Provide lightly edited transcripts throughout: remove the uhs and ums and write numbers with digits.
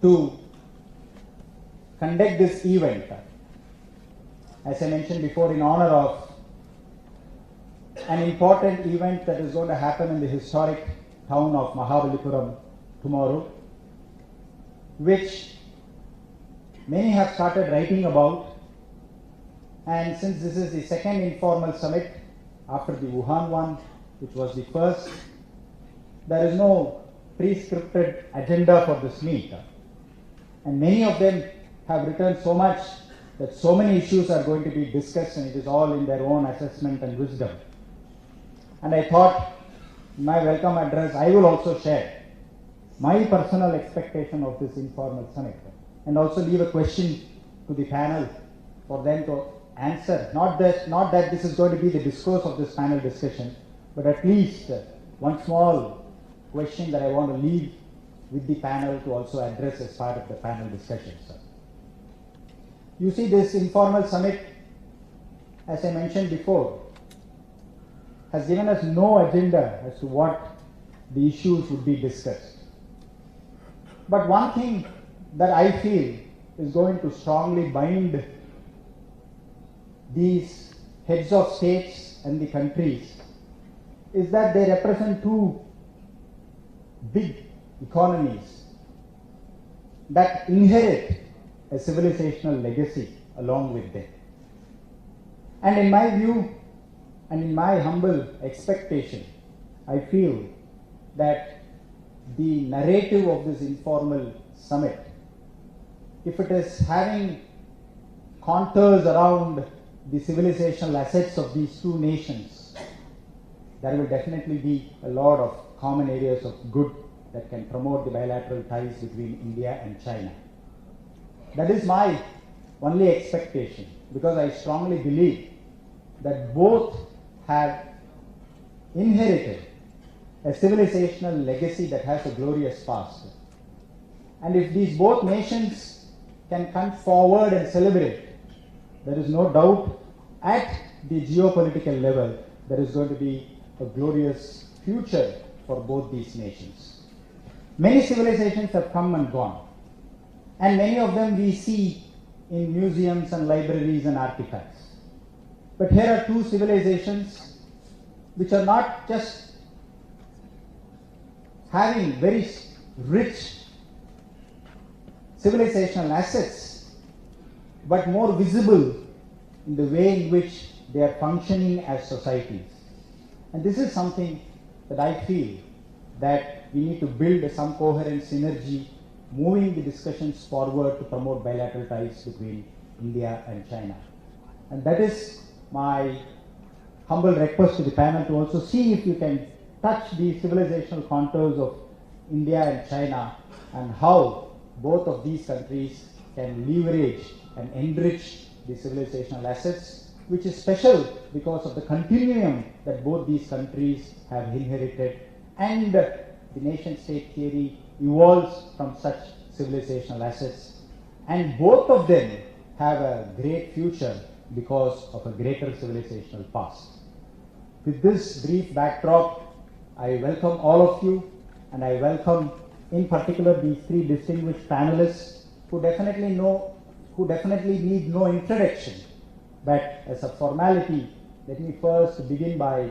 to conduct this event, as I mentioned before, in honor of an important event that is going to happen in the historic town of Mahabalipuram tomorrow, which many have started writing about. And since this is the second informal summit after the Wuhan one, which was the first, there is no pre-scripted agenda for this meet. And many of them have written so much that so many issues are going to be discussed, and it is all in their own assessment and wisdom. And I thought in my welcome address I will also share my personal expectation of this informal summit, and also leave a question to the panel for them to answer. Not that this is going to be the discourse of this panel discussion, but at least one small question that I want to leave with the panel to also address as part of the panel discussion. You see, this informal summit, as I mentioned before, has given us no agenda as to what the issues would be discussed. But one thing that I feel is going to strongly bind these heads of states and the countries is that they represent two big economies that inherit a civilizational legacy along with them. And in my view, and in my humble expectation, I feel that the narrative of this informal summit, if it is having contours around the civilizational assets of these two nations, there will definitely be a lot of common areas of good that can promote the bilateral ties between India and China. That is my only expectation, because I strongly believe that both have inherited a civilizational legacy that has a glorious past. And if these both nations can come forward and celebrate, there is no doubt at the geopolitical level there is going to be a glorious future for both these nations. Many civilizations have come and gone, and many of them we see in museums and libraries and artifacts. But here are two civilizations which are not just having very rich civilizational assets, but more visible in the way in which they are functioning as societies. And this is something that I feel that we need to build some coherent synergy, moving the discussions forward to promote bilateral ties between India and China. And that is my humble request to the panel, to also see if you can touch the civilizational contours of India and China, and how both of these countries can leverage and enrich the civilizational assets, which is special because of the continuum that both these countries have inherited, and the nation-state theory evolves from such civilizational assets, and both of them have a great future because of a greater civilizational past. With this brief backdrop, I welcome all of you, and I welcome in particular these three distinguished panelists who definitely need no introduction. But as a formality, let me first begin by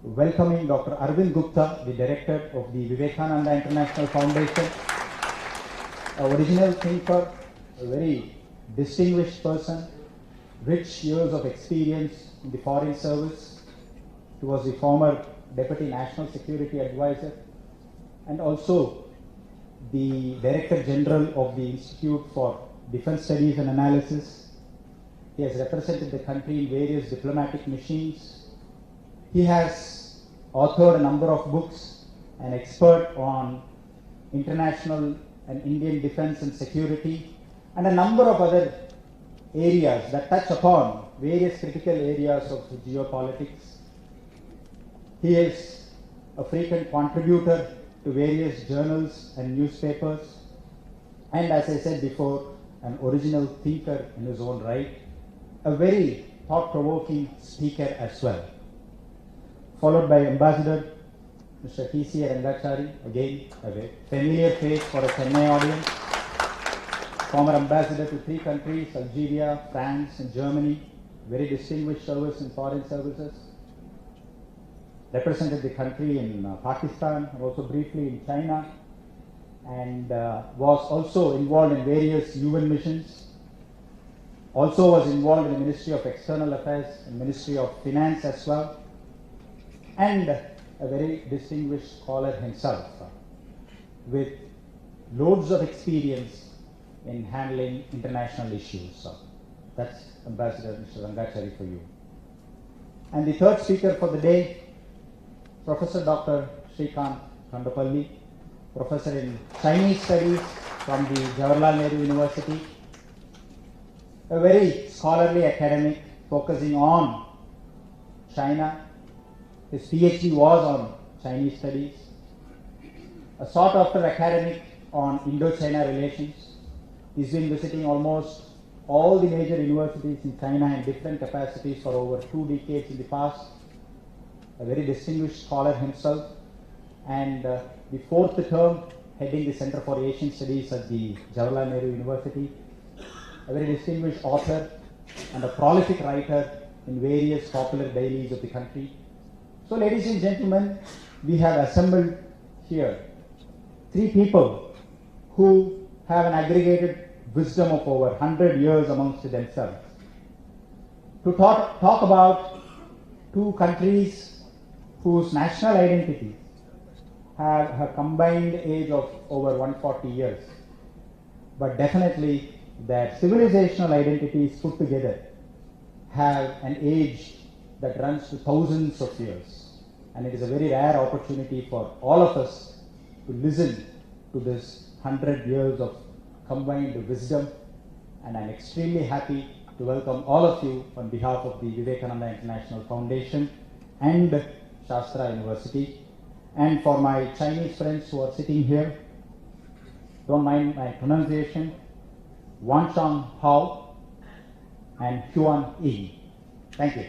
welcoming Dr. Arvind Gupta, the director of the Vivekananda International Foundation, an original thinker, a very distinguished person, rich years of experience in the foreign service. He was the former Deputy National Security Advisor and also the Director General of the Institute for Defense Studies and Analysis. He has represented the country in various diplomatic missions. He has authored a number of books, an expert on international and Indian defense and security, and a number of other areas that touch upon various critical areas of geopolitics. He is a frequent contributor to various journals and newspapers, and as I said before, an original thinker in his own right, a very thought-provoking speaker as well. Followed by Ambassador Mr. T.C. Rangachari, again a very familiar face for a Chennai audience. former ambassador to 3 countries, Algeria, France and Germany, very distinguished service in foreign services. Represented the country in Pakistan, and also briefly in China, and was also involved in various UN missions. Also was involved in the Ministry of External Affairs and Ministry of Finance as well, and a very distinguished scholar himself with loads of experience in handling international issues. That's Ambassador Mr. Rangachari for you. And the third speaker for the day, Professor Dr. Srikant Kandapalli, Professor in Chinese Studies from the Jawaharlal Nehru University, a very scholarly academic focusing on China. His PhD was on Chinese Studies, a sought-after academic on Indo-China relations. He's been visiting almost all the major universities in China in different capacities for over 2 decades in the past. A very distinguished scholar himself, and the 4th term heading the Center for Asian Studies at the Jawaharlal Nehru University. A very distinguished author and a prolific writer in various popular dailies of the country. So, ladies and gentlemen, we have assembled here 3 people who have an aggregated wisdom of over 100 years amongst themselves to talk about 2 countries whose national identities have a combined age of over 140 years, but definitely their civilizational identities put together have an age that runs to thousands of years, and it is a very rare opportunity for all of us to listen to this 100 years of combined wisdom, and I'm extremely happy to welcome all of you on behalf of the Vivekananda International Foundation and Shastra University. And for my Chinese friends who are sitting here, don't mind my pronunciation, Wan Chang Hao and Huan Yi. Thank you.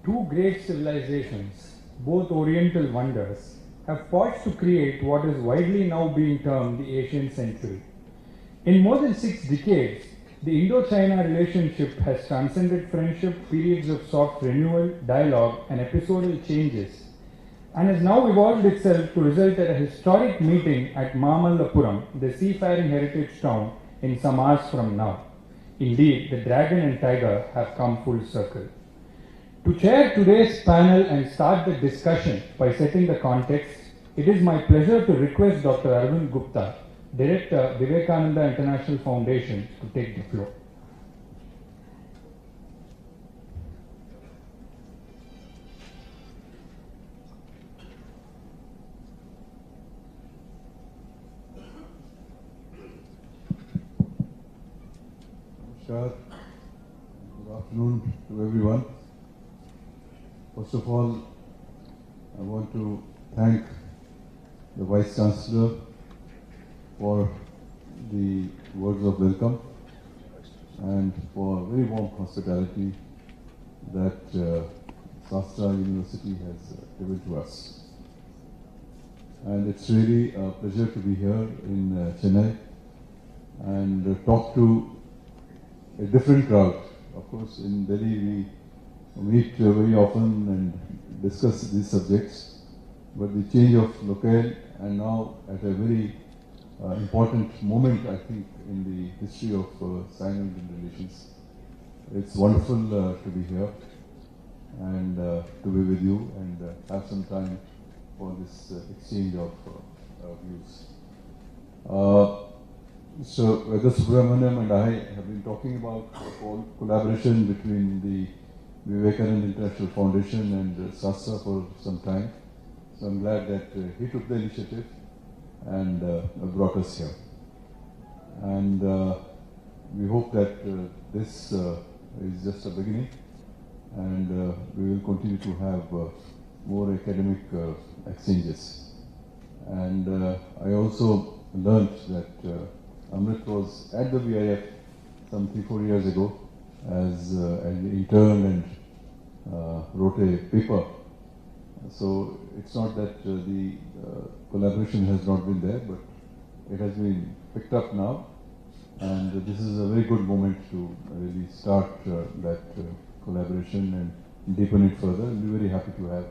Two great civilizations, both Oriental wonders, have fought to create what is widely now being termed the Asian century. In more than 6 decades, the Indo-China relationship has transcended friendship, periods of soft renewal, dialogue, and episodal changes, and has now evolved itself to result at a historic meeting at Mamallapuram, the seafaring heritage town, in some hours from now. Indeed, the dragon and tiger have come full circle. To chair today's panel and start the discussion by setting the context, it is my pleasure to request Dr. Arvind Gupta, Director, Vivekananda International Foundation, to take the floor. Namaskar. Good afternoon to everyone. First of all, I want to thank the Vice Chancellor for the words of welcome and for very warm hospitality that Shastra University has given to us. And it's really a pleasure to be here in Chennai and talk to a different crowd. Of course, in Delhi we meet very often and discuss these subjects, but the change of locale and now at a very important moment, I think, in the history of Sino-Indian relations. It's wonderful to be here and to be with you and have some time for this exchange of views. So Vedha Subramaniam and I have been talking about collaboration between the Vivekananda International Foundation and Shastra for some time. So I'm glad that he took the initiative and brought us here. And we hope that this is just a beginning, and we will continue to have more academic exchanges. And I also learned that Amrit was at the VIF some 3-4 years ago, as an intern and wrote a paper. So it's not that the collaboration has not been there, but it has been picked up now. And this is a very good moment to really start that collaboration and deepen it further. We're very happy to have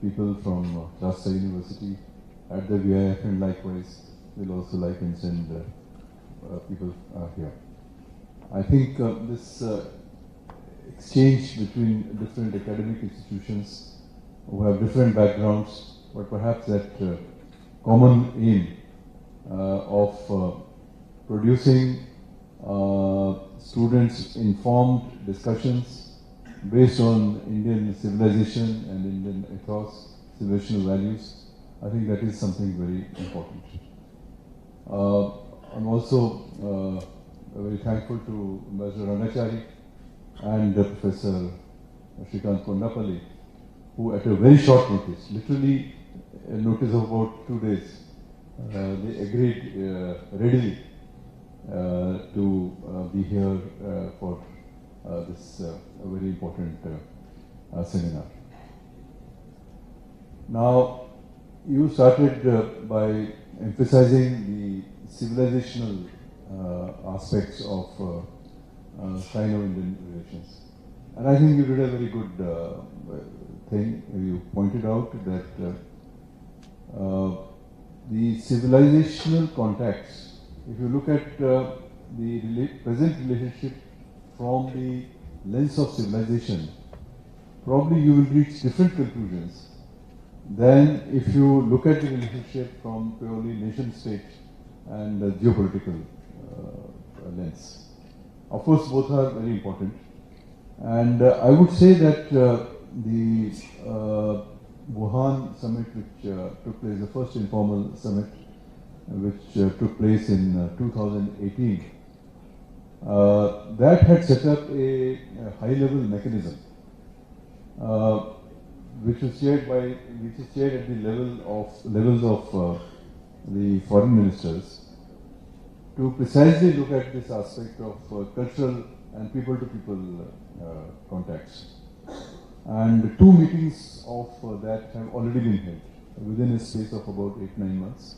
people from Rajasthan University at the VIF, and likewise we'll also like and send people here. I think this exchange between different academic institutions who have different backgrounds, but perhaps that common aim of producing students informed discussions based on Indian civilization and Indian ethos, civilizational values. I think that is something very important. I'm also very thankful to Mr. Ranachari and Professor Shrikant Kondapalli, who at a very short notice, literally a notice of about 2 days, they agreed readily to be here for this very important seminar. Now, you started by emphasizing the civilizational aspects of Sino-Indian relations. And I think you did a very good thing. You pointed out that the civilizational contacts, if you look at the present relationship from the lens of civilization, probably you will reach different conclusions than if you look at the relationship from purely nation-state and geopolitical lens. Of course, both are very important. And I would say that the Wuhan summit, which took place, the first informal summit, which took place in 2018, that had set up a high-level mechanism, which is shared at the levels of the foreign ministers, to precisely look at this aspect of cultural and people-to-people contacts. And 2 meetings of that have already been held within a space of about 8-9 months.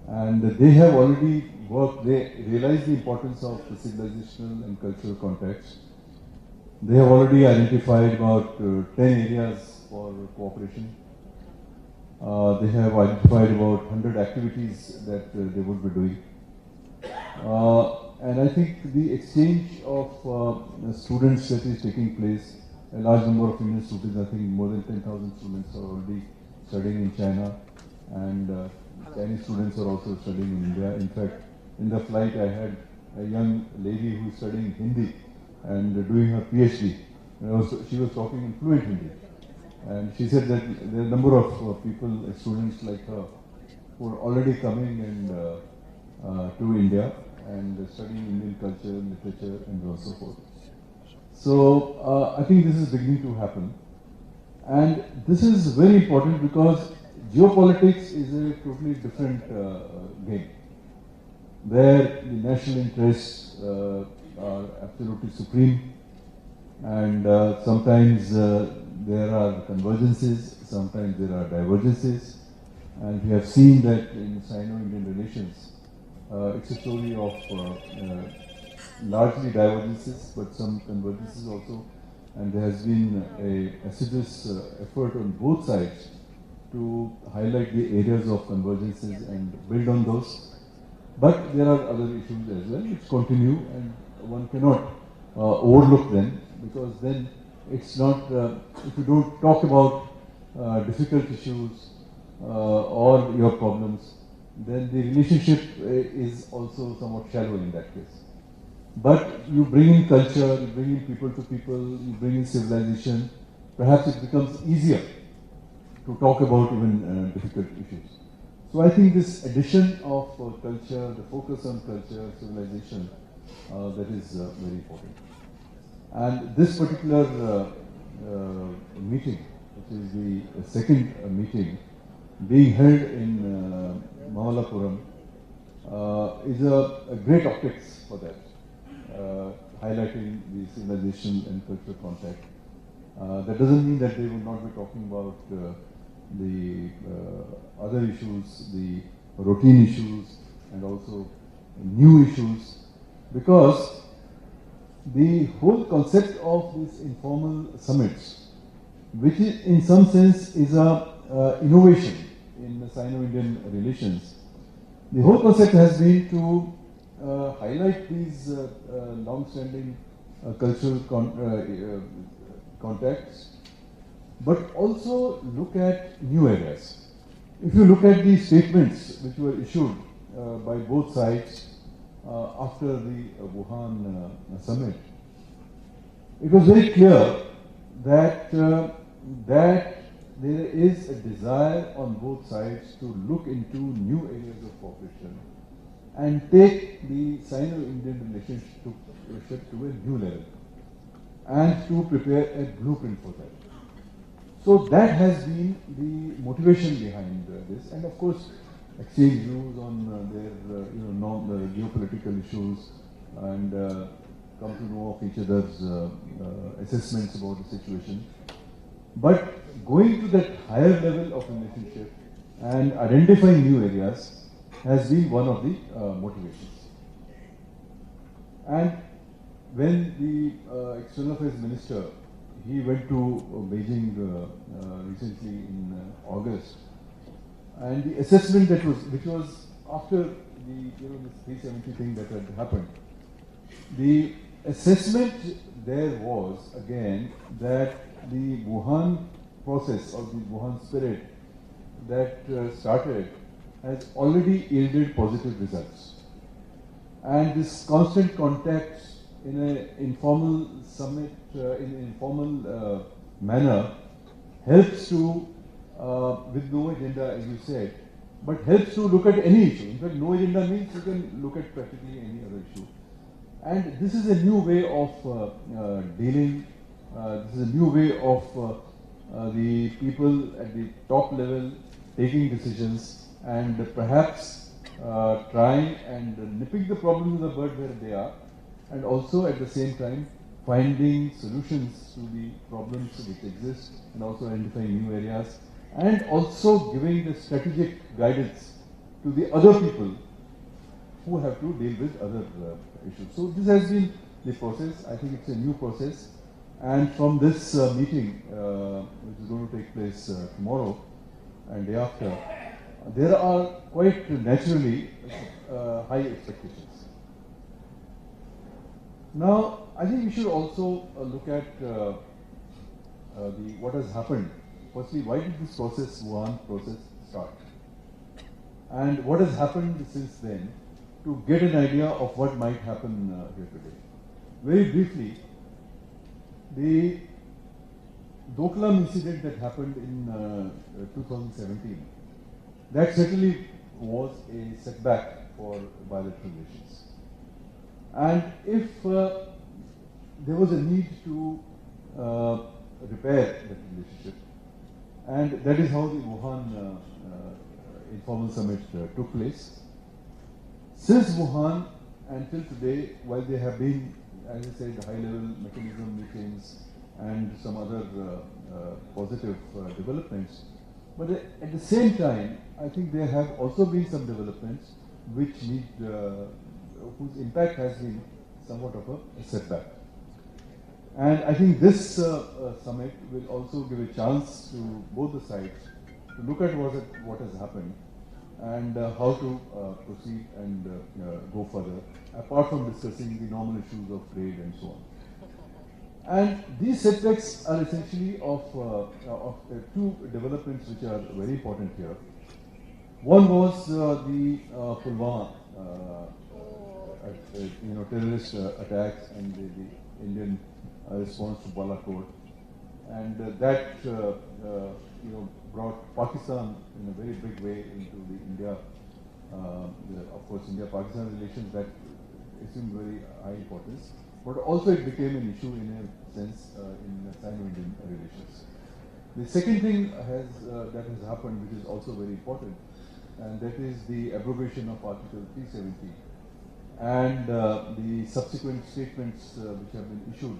And they have already worked, they realize the importance of the civilizational and cultural contacts. They have already identified about 10 areas for cooperation. They have identified about 100 activities that they would be doing. And I think the exchange of students that is taking place, a large number of Indian students, I think more than 10,000 students are already studying in China, and Chinese students are also studying in India. In fact, in the flight I had a young lady who is studying Hindi and doing her PhD. She was talking in fluent Hindi. And she said that there are a number of people, students like her, who are already coming to India and studying Indian culture, literature, and so forth. So I think this is beginning to happen. And this is very important because geopolitics is a totally different game, where the national interests are absolutely supreme, and sometimes there are convergences, sometimes there are divergences, and we have seen that in Sino-Indian relations, it's a story of largely divergences, but some convergences also, and there has been a assiduous effort on both sides to highlight the areas of convergences and build on those. But there are other issues as well which continue, and one cannot overlook them, because then it's not, if you don't talk about difficult issues or your problems, then the relationship is also somewhat shallow in that case. But you bring in culture, you bring in people to people, you bring in civilization, perhaps it becomes easier to talk about even difficult issues. So I think this addition of culture, the focus on culture, civilization, that is very important. And this particular meeting, which is the second meeting, being held in Mamallapuram, is a great optics for that. highlighting the civilization and cultural contact. That doesn't mean that they will not be talking about the other issues, the routine issues, and also new issues, because the whole concept of these informal summits, which is, in some sense is a innovation in Sino-Indian relations, the whole concept has been to highlight these long-standing cultural contacts, but also look at new areas. If you look at the statements which were issued by both sides after the Wuhan summit, it was very clear that that there is a desire on both sides to look into new areas of cooperation and take the Sino-Indian relationship to a new level and to prepare a blueprint for that. So that has been the motivation behind this, and of course exchange views on their geopolitical issues and come to know of each other's assessments about the situation. But going to that higher level of relationship and identifying new areas has been one of the motivations. And when the External Affairs Minister, he went to Beijing recently in August, and the assessment that which was after the this 370 thing that had happened, the assessment there was again that the Wuhan process or the Wuhan spirit that started has already yielded positive results, and this constant contact in an informal summit, in an informal manner, helps to, with no agenda as you said, but helps to look at any issue. In fact, no agenda means you can look at practically any other issue. And this is a new way of dealing, this is a new way of the people at the top level taking decisions and perhaps trying and nipping the problem in the bud where they are, and also at the same time finding solutions to the problems which exist and also identifying new areas and also giving the strategic guidance to the other people who have to deal with other issues. So this has been the process. I think it's a new process, and from this meeting which is going to take place tomorrow and day after, there are quite naturally high expectations. Now, I think we should also look at what has happened. Firstly, why did this process, Wuhan process, start? And what has happened since then to get an idea of what might happen here today. Very briefly, the Doklam incident that happened in 2017, that certainly was a setback for bilateral relations. And if there was a need to repair that relationship, and that is how the Wuhan informal summit took place. Since Wuhan until today, while there have been, as I said, high-level mechanism meetings and some other positive developments, but at the same time, I think there have also been some developments which need, whose impact has been somewhat of a setback. And I think this summit will also give a chance to both the sides to look at what has happened and how to proceed and go further, apart from discussing the normal issues of trade and so on. And these setbacks are essentially of two developments which are very important here. One was the Pulwama, terrorist attacks and the Indian response to Balakot, and that brought Pakistan in a very big way into the India, of course, India-Pakistan relations that assumed very high importance, but also it became an issue in a sense in Sino-Indian relations. The second thing that has happened, which is also very important, and that is the abrogation of Article 370. and the subsequent statements which have been issued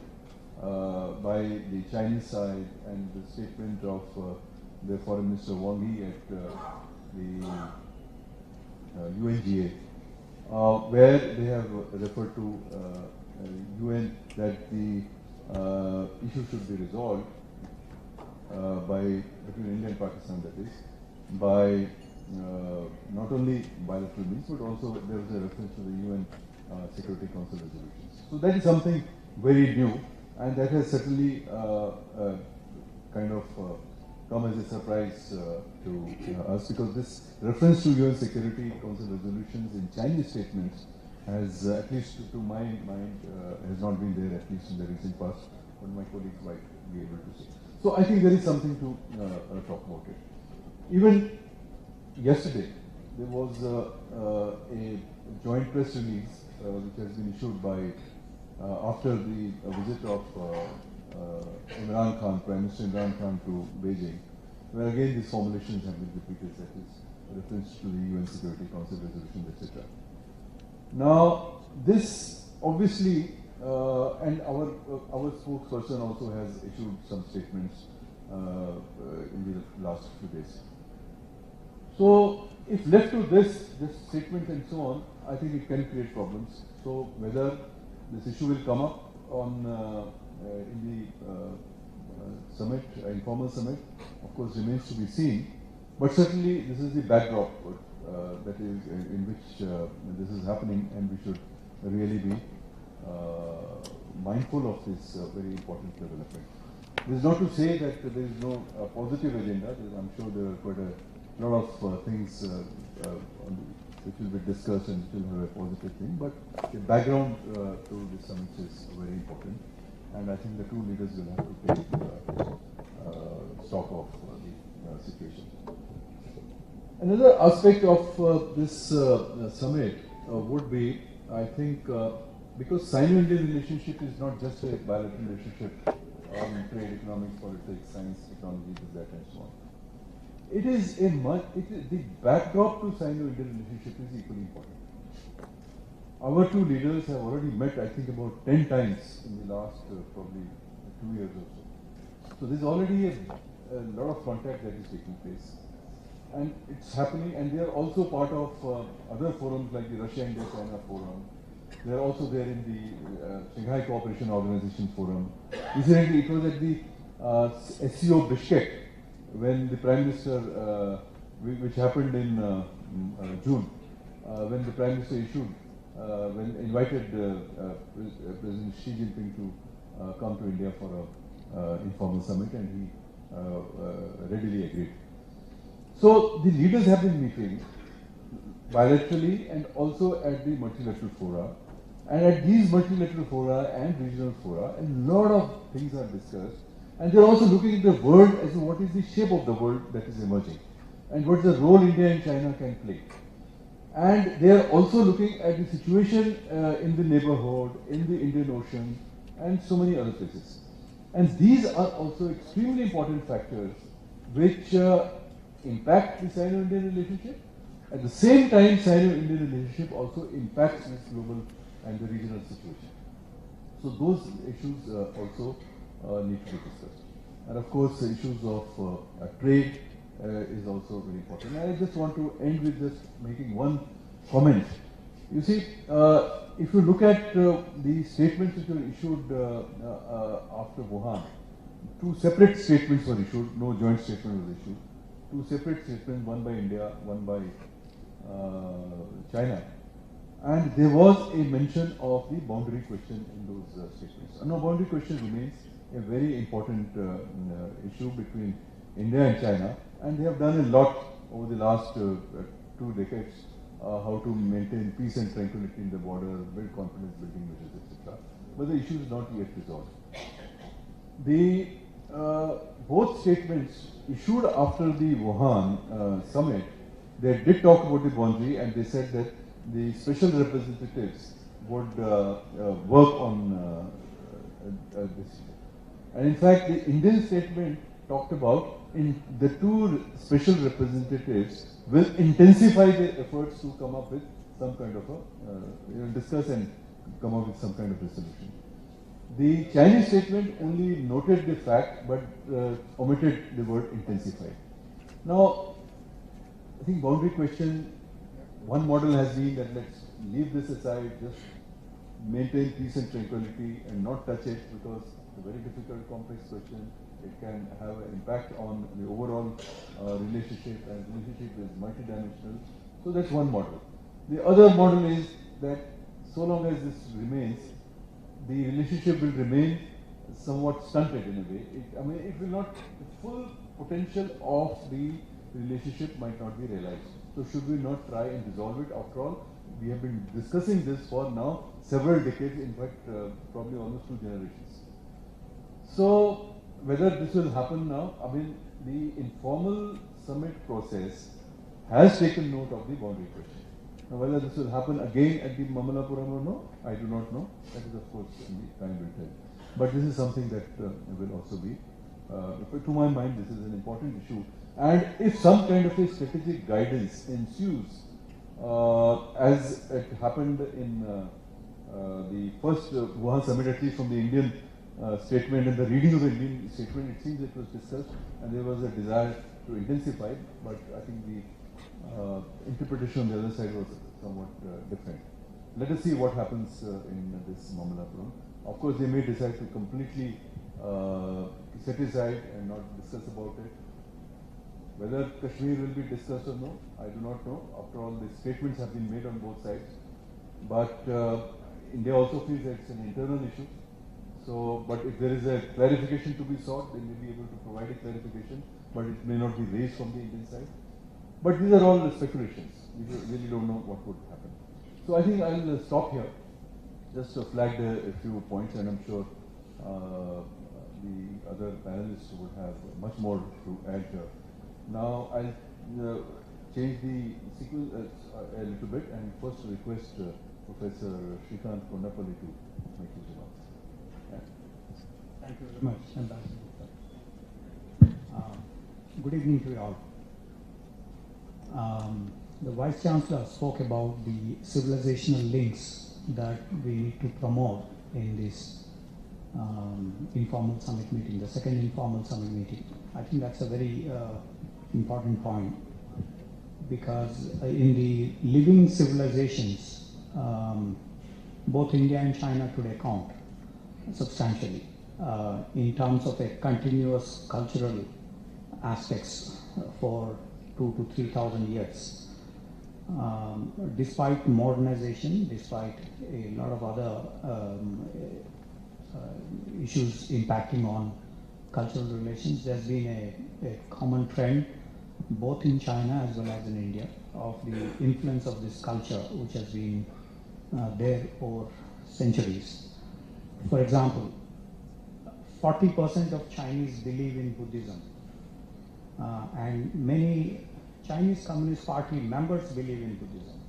by the Chinese side and the statement of the Foreign Minister Wang Yi at the UNGA, where they have referred to UN that the issue should be resolved between India and Pakistan, that is, by not only bilateral means, but also there was a reference to the UN Security Council resolutions. So that is something very new, and that has certainly kind of come as a surprise to us, because this reference to UN Security Council resolutions in Chinese statements has, at least to my mind, has not been there, at least in the recent past, but my colleagues might be able to say. So I think there is something to talk about it. Even yesterday, there was a joint press release which has been issued by, after the visit of Imran Khan, Prime Minister Imran Khan to Beijing, where again these formulations have been repeated, that is, reference to the UN Security Council resolutions, etc. Now, this obviously, and our spokesperson also has issued some statements in the last few days. So, if left to this statement and so on, I think it can create problems. So, whether this issue will come up on in the summit, informal summit, of course, remains to be seen. But certainly, this is the backdrop that is in which this is happening, and we should really be mindful of this very important development. This is not to say that there is no positive agenda. I'm sure there are quite a lot of things which will be discussed and which will have a positive thing. But the background to this summit is very important, and I think the two leaders will have to take stock of the situation. Another aspect of this summit would be, I think, because Sino-Indian relationship is not just a bilateral relationship on trade, economics, politics, science, technology, this, that, and so on. It is the backdrop to Sino-Indian relationship is equally important. Our two leaders have already met, I think, about 10 times in the last probably 2 years or so. So there's already a lot of contact that is taking place. And it's happening, and they are also part of other forums like the Russia-India-China Forum. They are also there in the Shanghai Cooperation Organization Forum. Incidentally, it was at the SCO Bishkek when the Prime Minister, which happened in June, when the Prime Minister issued, when invited President Xi Jinping to come to India for an informal summit, and he readily agreed. So the leaders have been meeting bilaterally and also at the multilateral fora. And at these multilateral fora and regional fora, a lot of things are discussed. And they're also looking at the world as to what is the shape of the world that is emerging, and what is the role India and China can play. And they are also looking at the situation in the neighborhood, in the Indian Ocean, and so many other places. And these are also extremely important factors which impact the Sino-Indian relationship. At the same time, Sino-Indian relationship also impacts this global and the regional situation. So those issues also need to be discussed. And of course, the issues of trade is also very important. And I just want to end with just making one comment. You see, if you look at the statements which were issued after Wuhan, two separate statements were issued, no joint statement was issued. Two separate statements, one by India, one by China. And there was a mention of the boundary question in those statements. And the boundary question remains a very important issue between India and China. And they have done a lot over the last 2 decades, how to maintain peace and tranquility in the border, build confidence building measures, etc. But the issue is not yet resolved. Both statements issued after the Wuhan summit, they did talk about the boundary, and they said that the special representatives would work on this. And in fact, the Indian statement talked about in the two special representatives will intensify their efforts to come up with some kind of a, discuss and come up with some kind of resolution. The Chinese statement only noted the fact but omitted the word intensified. Now, I think boundary question, one model has been that let's leave this aside, just maintain peace and tranquility and not touch it because it's a very difficult, complex question. It can have an impact on the overall relationship, and relationship is multidimensional. So that's one model. The other model is that so long as this remains, the relationship will remain somewhat stunted in a way. It will not, the full potential of the relationship might not be realized. So should we not try and resolve it? After all, we have been discussing this for now several decades, in fact, probably almost 2 generations. So whether this will happen now, the informal summit process has taken note of the boundary question. Now whether this will happen again at the Mamalapuram or no, I do not know. That is of course, time will tell. But this is something that will also be, to my mind, this is an important issue. And if some kind of a strategic guidance ensues, as it happened in the first Wuhan summit, at least from the Indian statement and the reading of the Indian statement, it seems it was discussed and there was a desire to intensify, but I think the interpretation on the other side was somewhat different. Let us see what happens in this Mamalapuram. Of course, they may decide to completely set aside and not discuss about it. Whether Kashmir will be discussed or no, I do not know. After all, the statements have been made on both sides. But India also feels that it's an internal issue. So, but if there is a clarification to be sought, they may be able to provide a clarification, but it may not be raised from the Indian side. But these are all speculations. We really don't know what would happen. So I think I'll stop here, just to flag a few points, and I'm sure the other panelists would have much more to add here. Now I'll change the sequence a little bit and first request Professor Shrikant Kondapalli to make his remarks. Yeah. Thank you very much, Ambassador. Good evening to you all. The Vice Chancellor spoke about the civilizational links that we need to promote in this informal summit meeting, the second informal summit meeting. I think that's a very important point, because in the living civilizations, both India and China today count substantially in terms of a continuous cultural aspects for 2,000 to 3,000 years. Despite modernization, despite a lot of other issues impacting on cultural relations, there's been a common trend both in China as well as in India of the influence of this culture which has been there for centuries. For example, 40% of Chinese believe in Buddhism, and many Chinese Communist Party members believe in Buddhism,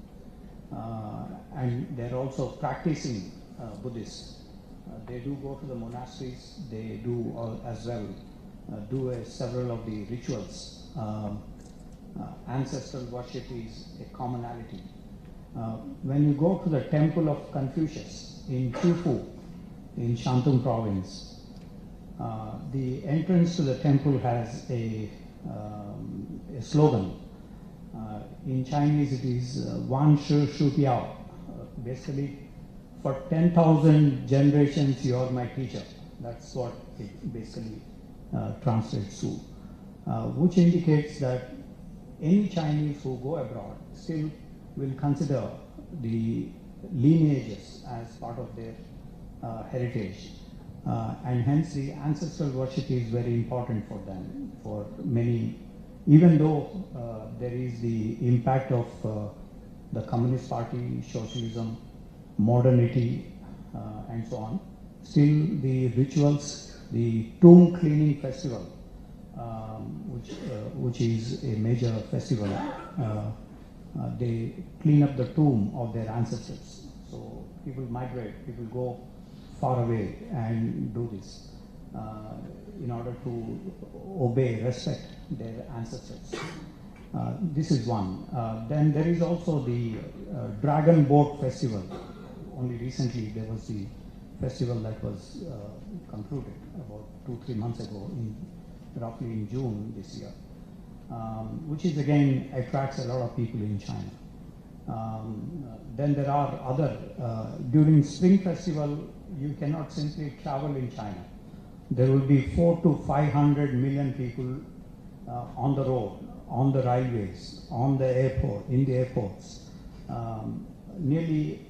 and they're also practicing Buddhists. They do go to the monasteries, they do as well do several of the rituals. Ancestral worship is a commonality. When you go to the temple of Confucius in Chufu, in Shantung province, the entrance to the temple has a slogan. In Chinese it is Wan Shi Shu Piao. Basically, for 10,000 generations you are my teacher. That's what it basically translates to, which indicates that any Chinese who go abroad still will consider the lineages as part of their heritage, and hence the ancestral worship is very important for them. For many, even though there is the impact of the Communist Party, socialism, modernity, and so on, still the rituals, the tomb cleaning festival, which is a major festival, they clean up the tomb of their ancestors. So people migrate, people go far away and do this in order to obey, respect their ancestors. This is one. Then there is also the Dragon Boat Festival. Only recently there was the festival that was concluded about 2-3 months ago, roughly in June this year, which is again attracts a lot of people in China. Then there are other, during Spring Festival, you cannot simply travel in China. There will be 400 to 500 million people on the road, on the railways, on the airport, in the airports. Nearly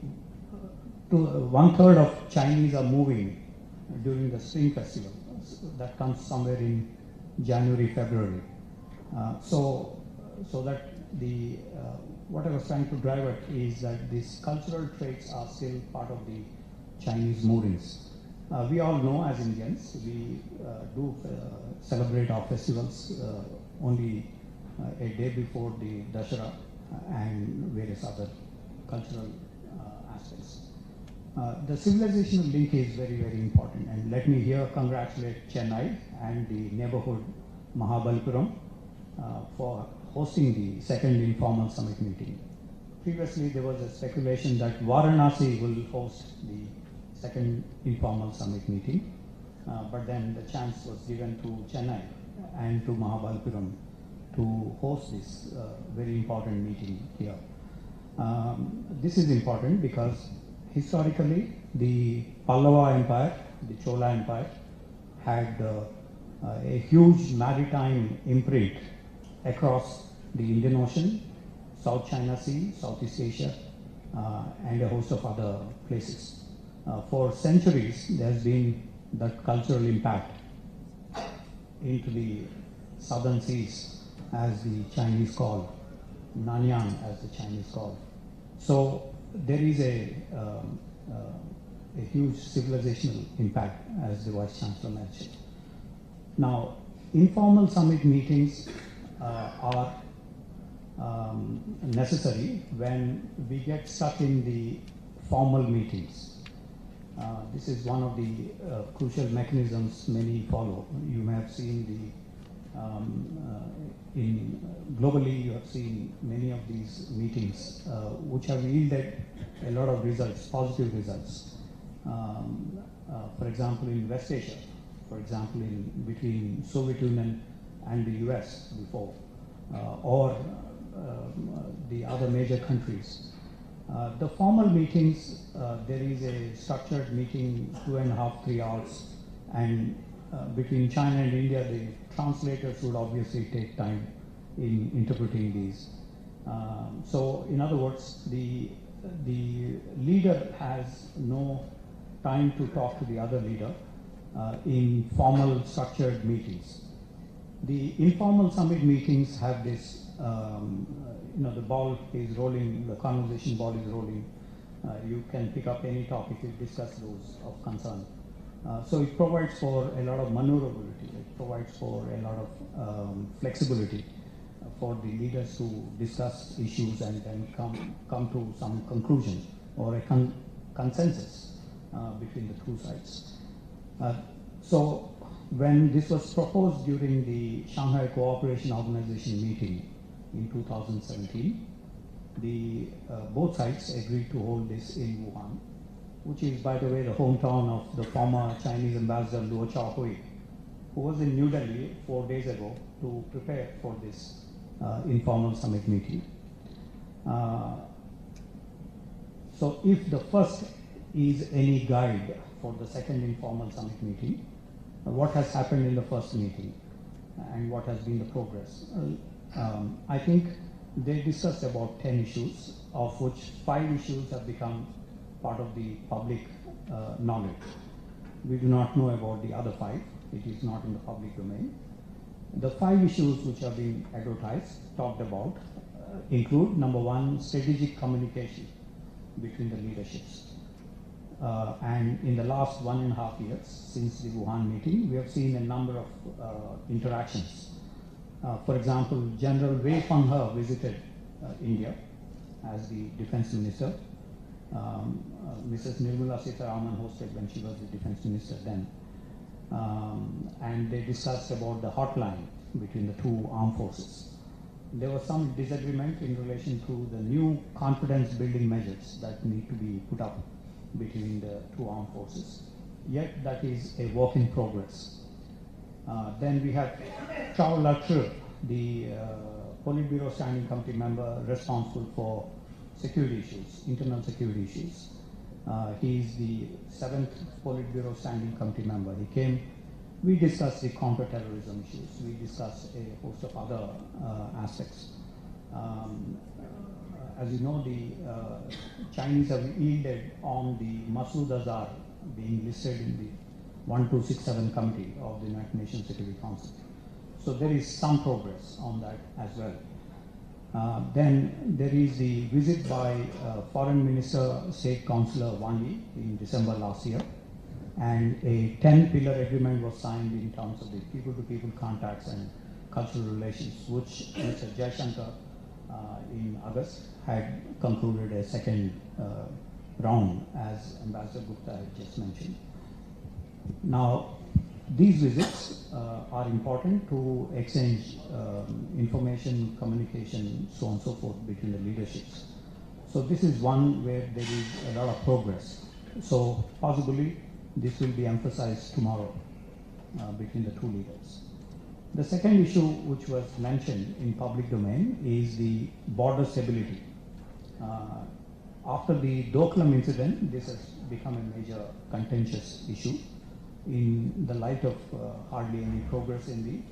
1/3 of Chinese are moving during the Spring Festival. That comes somewhere in January, February. So that the what I was trying to drive at is that these cultural traits are still part of the Chinese moorings. We all know as Indians, we do celebrate our festivals only a day before the Dashera and various other cultural aspects. The civilizational link is very, very important, and let me here congratulate Chennai and the neighborhood Mahabalipuram for hosting the second informal summit meeting. Previously, there was a speculation that Varanasi will host the second informal summit meeting, but then the chance was given to Chennai and to Mahabalipuram to host this very important meeting here. This is important because historically the Pallava Empire, the Chola Empire, had a huge maritime imprint across the Indian Ocean, South China Sea, Southeast Asia, and a host of other places. For centuries, there has been that cultural impact into the southern seas, as the Chinese call, Nanyang as the Chinese call. So there is a huge civilizational impact, as the Vice Chancellor mentioned. Now, informal summit meetings are necessary when we get stuck in the formal meetings. This is one of the crucial mechanisms many follow. You may have seen globally, you have seen many of these meetings which have yielded a lot of results, positive results. For example, in West Asia, for example, between Soviet Union and the US before, or the other major countries. The formal meetings, there is a structured meeting, 2.5-3 hours, and between China and India, the translators would obviously take time in interpreting these. So, in other words, the leader has no time to talk to the other leader in formal structured meetings. The informal summit meetings have this, the ball is rolling, the conversation ball is rolling. You can pick up any topic, you discuss those of concern. So it provides for a lot of maneuverability, it provides for a lot of flexibility for the leaders to discuss issues and then come to some conclusion or a consensus between the two sides. So when this was proposed during the Shanghai Cooperation Organization meeting in 2017, both sides agreed to hold this in Wuhan, which is, by the way, the hometown of the former Chinese ambassador Luo Chaohui, who was in New Delhi 4 days ago to prepare for this informal summit meeting. So if the first is any guide for the second informal summit meeting, what has happened in the first meeting and what has been the progress? I think they discussed about 10 issues, of which 5 issues have become part of the public knowledge. We do not know about the other 5. It is not in the public domain. The 5 issues which are being advertised, talked about, include, number 1, strategic communication between the leaderships. And in the last 1.5 years, since the Wuhan meeting, we have seen a number of interactions. For example, General Wei Fenghe visited India as the defense minister. Mrs. Nirmala Sitharaman hosted when she was the defense minister then. And they discussed about the hotline between the two armed forces. there was some disagreement in relation to the new confidence building measures that need to be put up between the two armed forces. Yet that is a work in progress. Then we have Chao Lakshur, the Politburo Standing Committee member responsible for security issues, internal security issues. He is the 7th Politburo Standing Committee member. He came, we discussed the counter-terrorism issues, we discussed a host of other aspects. As you know, the Chinese have yielded on the Masood Azhar being listed in the 1267 Committee of the United Nations Security Council. So there is some progress on that as well. Then there is the visit by Foreign Minister State Councillor Wang Yi in December last year, and a 10-pillar agreement was signed in terms of the people-to-people contacts and cultural relations, which Mr. Jaishankar in August had concluded a second round, as Ambassador Gupta had just mentioned. Now, these visits are important to exchange information, communication, so on and so forth between the leaderships. So this is one where there is a lot of progress. So possibly this will be emphasized tomorrow between the two leaders. The second issue which was mentioned in public domain is the border stability. After the Doklam incident, this has become a major contentious issue in the light of hardly any progress in the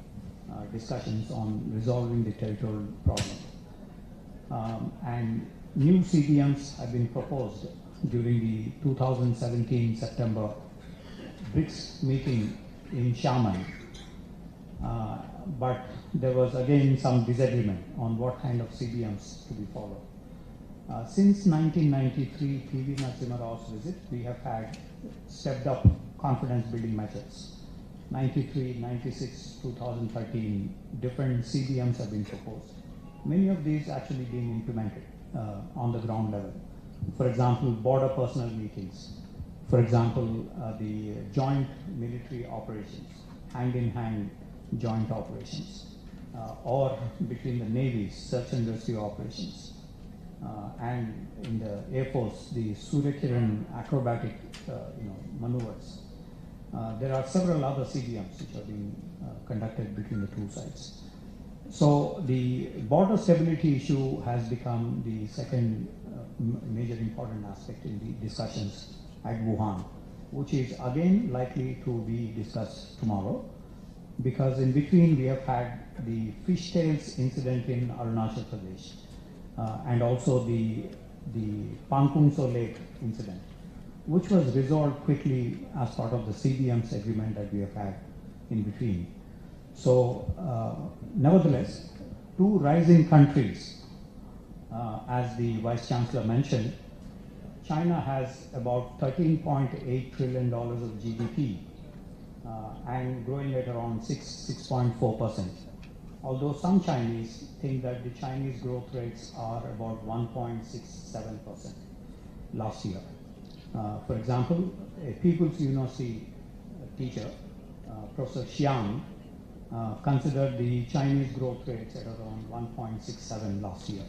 discussions on resolving the territorial problem. And new CBMs have been proposed during the 2017 September BRICS meeting in Xiamen. But there was again some disagreement on what kind of CBMs to be followed. Since 1993 P.V. Narasimha Rao's visit, we have had stepped up confidence building measures. 93, 96, 2013, different CBMs have been proposed. Many of these actually being implemented on the ground level. For example, border personnel meetings. For example, the joint military operations, hand-in-hand joint operations, or between the navies, search and rescue operations. And in the Air Force, the Suryakiran acrobatic maneuvers. There are several other CBMs which are being conducted between the two sides. So the border stability issue has become the second major important aspect in the discussions at Wuhan, which is again likely to be discussed tomorrow, because in between we have had the fishtails incident in Arunachal Pradesh, and also the Pangpungso Lake incident, which was resolved quickly as part of the CBM's agreement that we have had in between. So, nevertheless, two rising countries, as the Vice Chancellor mentioned, China has about $13.8 trillion of GDP and growing at around 6.4%. Although some Chinese think that the Chinese growth rates are about 1.67% last year. For example, a People's University teacher, Professor Xiang, considered the Chinese growth rates at around 1.67 last year.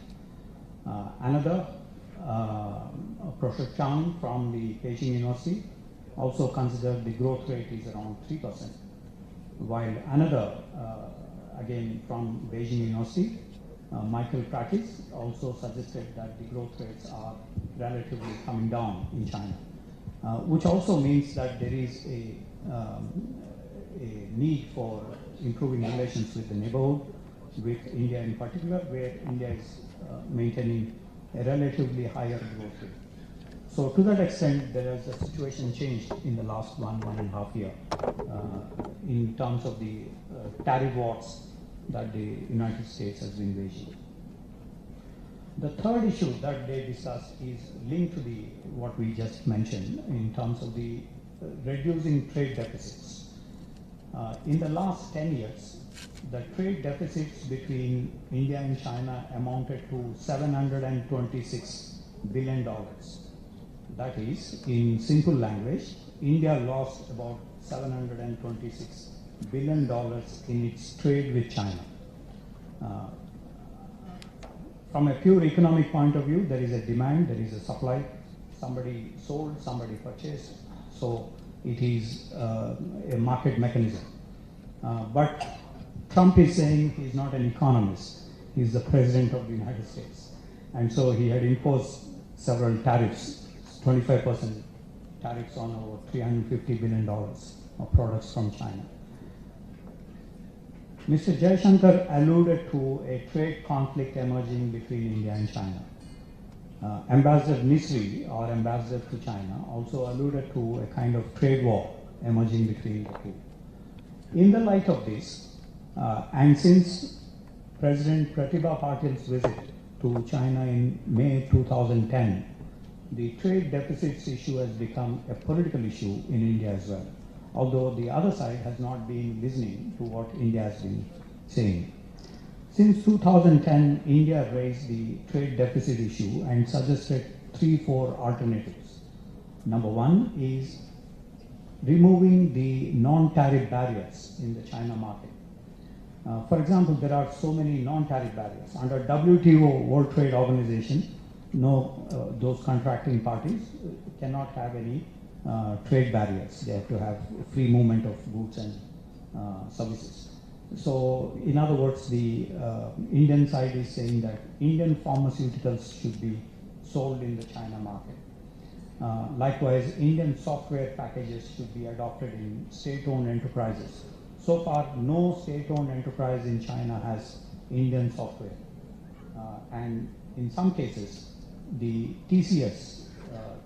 Another, Professor Chang from the Beijing University, also considered the growth rate is around 3%, while another, again from Beijing University, Michael Pratis, also suggested that the growth rates are relatively coming down in China, which also means that there is a need for improving relations with the neighborhood, with India in particular, where India is maintaining a relatively higher growth rate. So to that extent, there has a situation changed in the last 1.5 years in terms of the tariff wars that the United States has been waging. The third issue that they discussed is linked to the what we just mentioned in terms of the reducing trade deficits. In the last 10 years, the trade deficits between India and China amounted to $726 billion. That is, in simple language, India lost about $726 billion in its trade with China. from a pure economic point of view, there is a demand, there is a supply. Somebody sold, somebody purchased. So it is a market mechanism. But Trump is saying he's not an economist. He's the president of the United States. And so he had imposed several tariffs, 25% tariffs on over $350 billion of products from China. Mr. Jaishankar alluded to a trade conflict emerging between India and China. Ambassador Misri, our ambassador to China, also alluded to a kind of trade war emerging between the two. In the light of this, and since President Pratibha Patil's visit to China in May 2010, the trade deficits issue has become a political issue in India as well, although the other side has not been listening to what India has been saying. Since 2010, India raised the trade deficit issue and suggested 3-4 alternatives. Number one is removing the non-tariff barriers in the China market. For example, there are so many non-tariff barriers. Under WTO, World Trade Organization, those contracting parties cannot have any trade barriers. They have to have free movement of goods and services. So, in other words, the Indian side is saying that Indian pharmaceuticals should be sold in the China market. Likewise, Indian software packages should be adopted in state-owned enterprises. So far, no state-owned enterprise in China has Indian software. And in some cases, the TCS,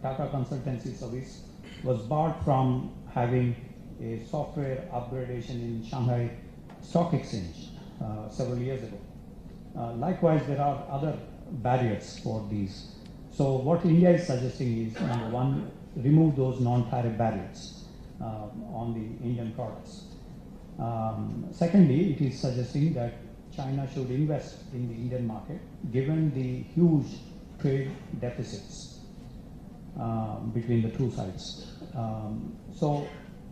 Tata Consultancy Service, was barred from having a software upgradation in Shanghai Stock Exchange several years ago. Likewise, there are other barriers for these. So what India is suggesting is, number one, remove those non-tariff barriers on the Indian products. Secondly, it is suggesting that China should invest in the Indian market, given the huge trade deficits between the two sides.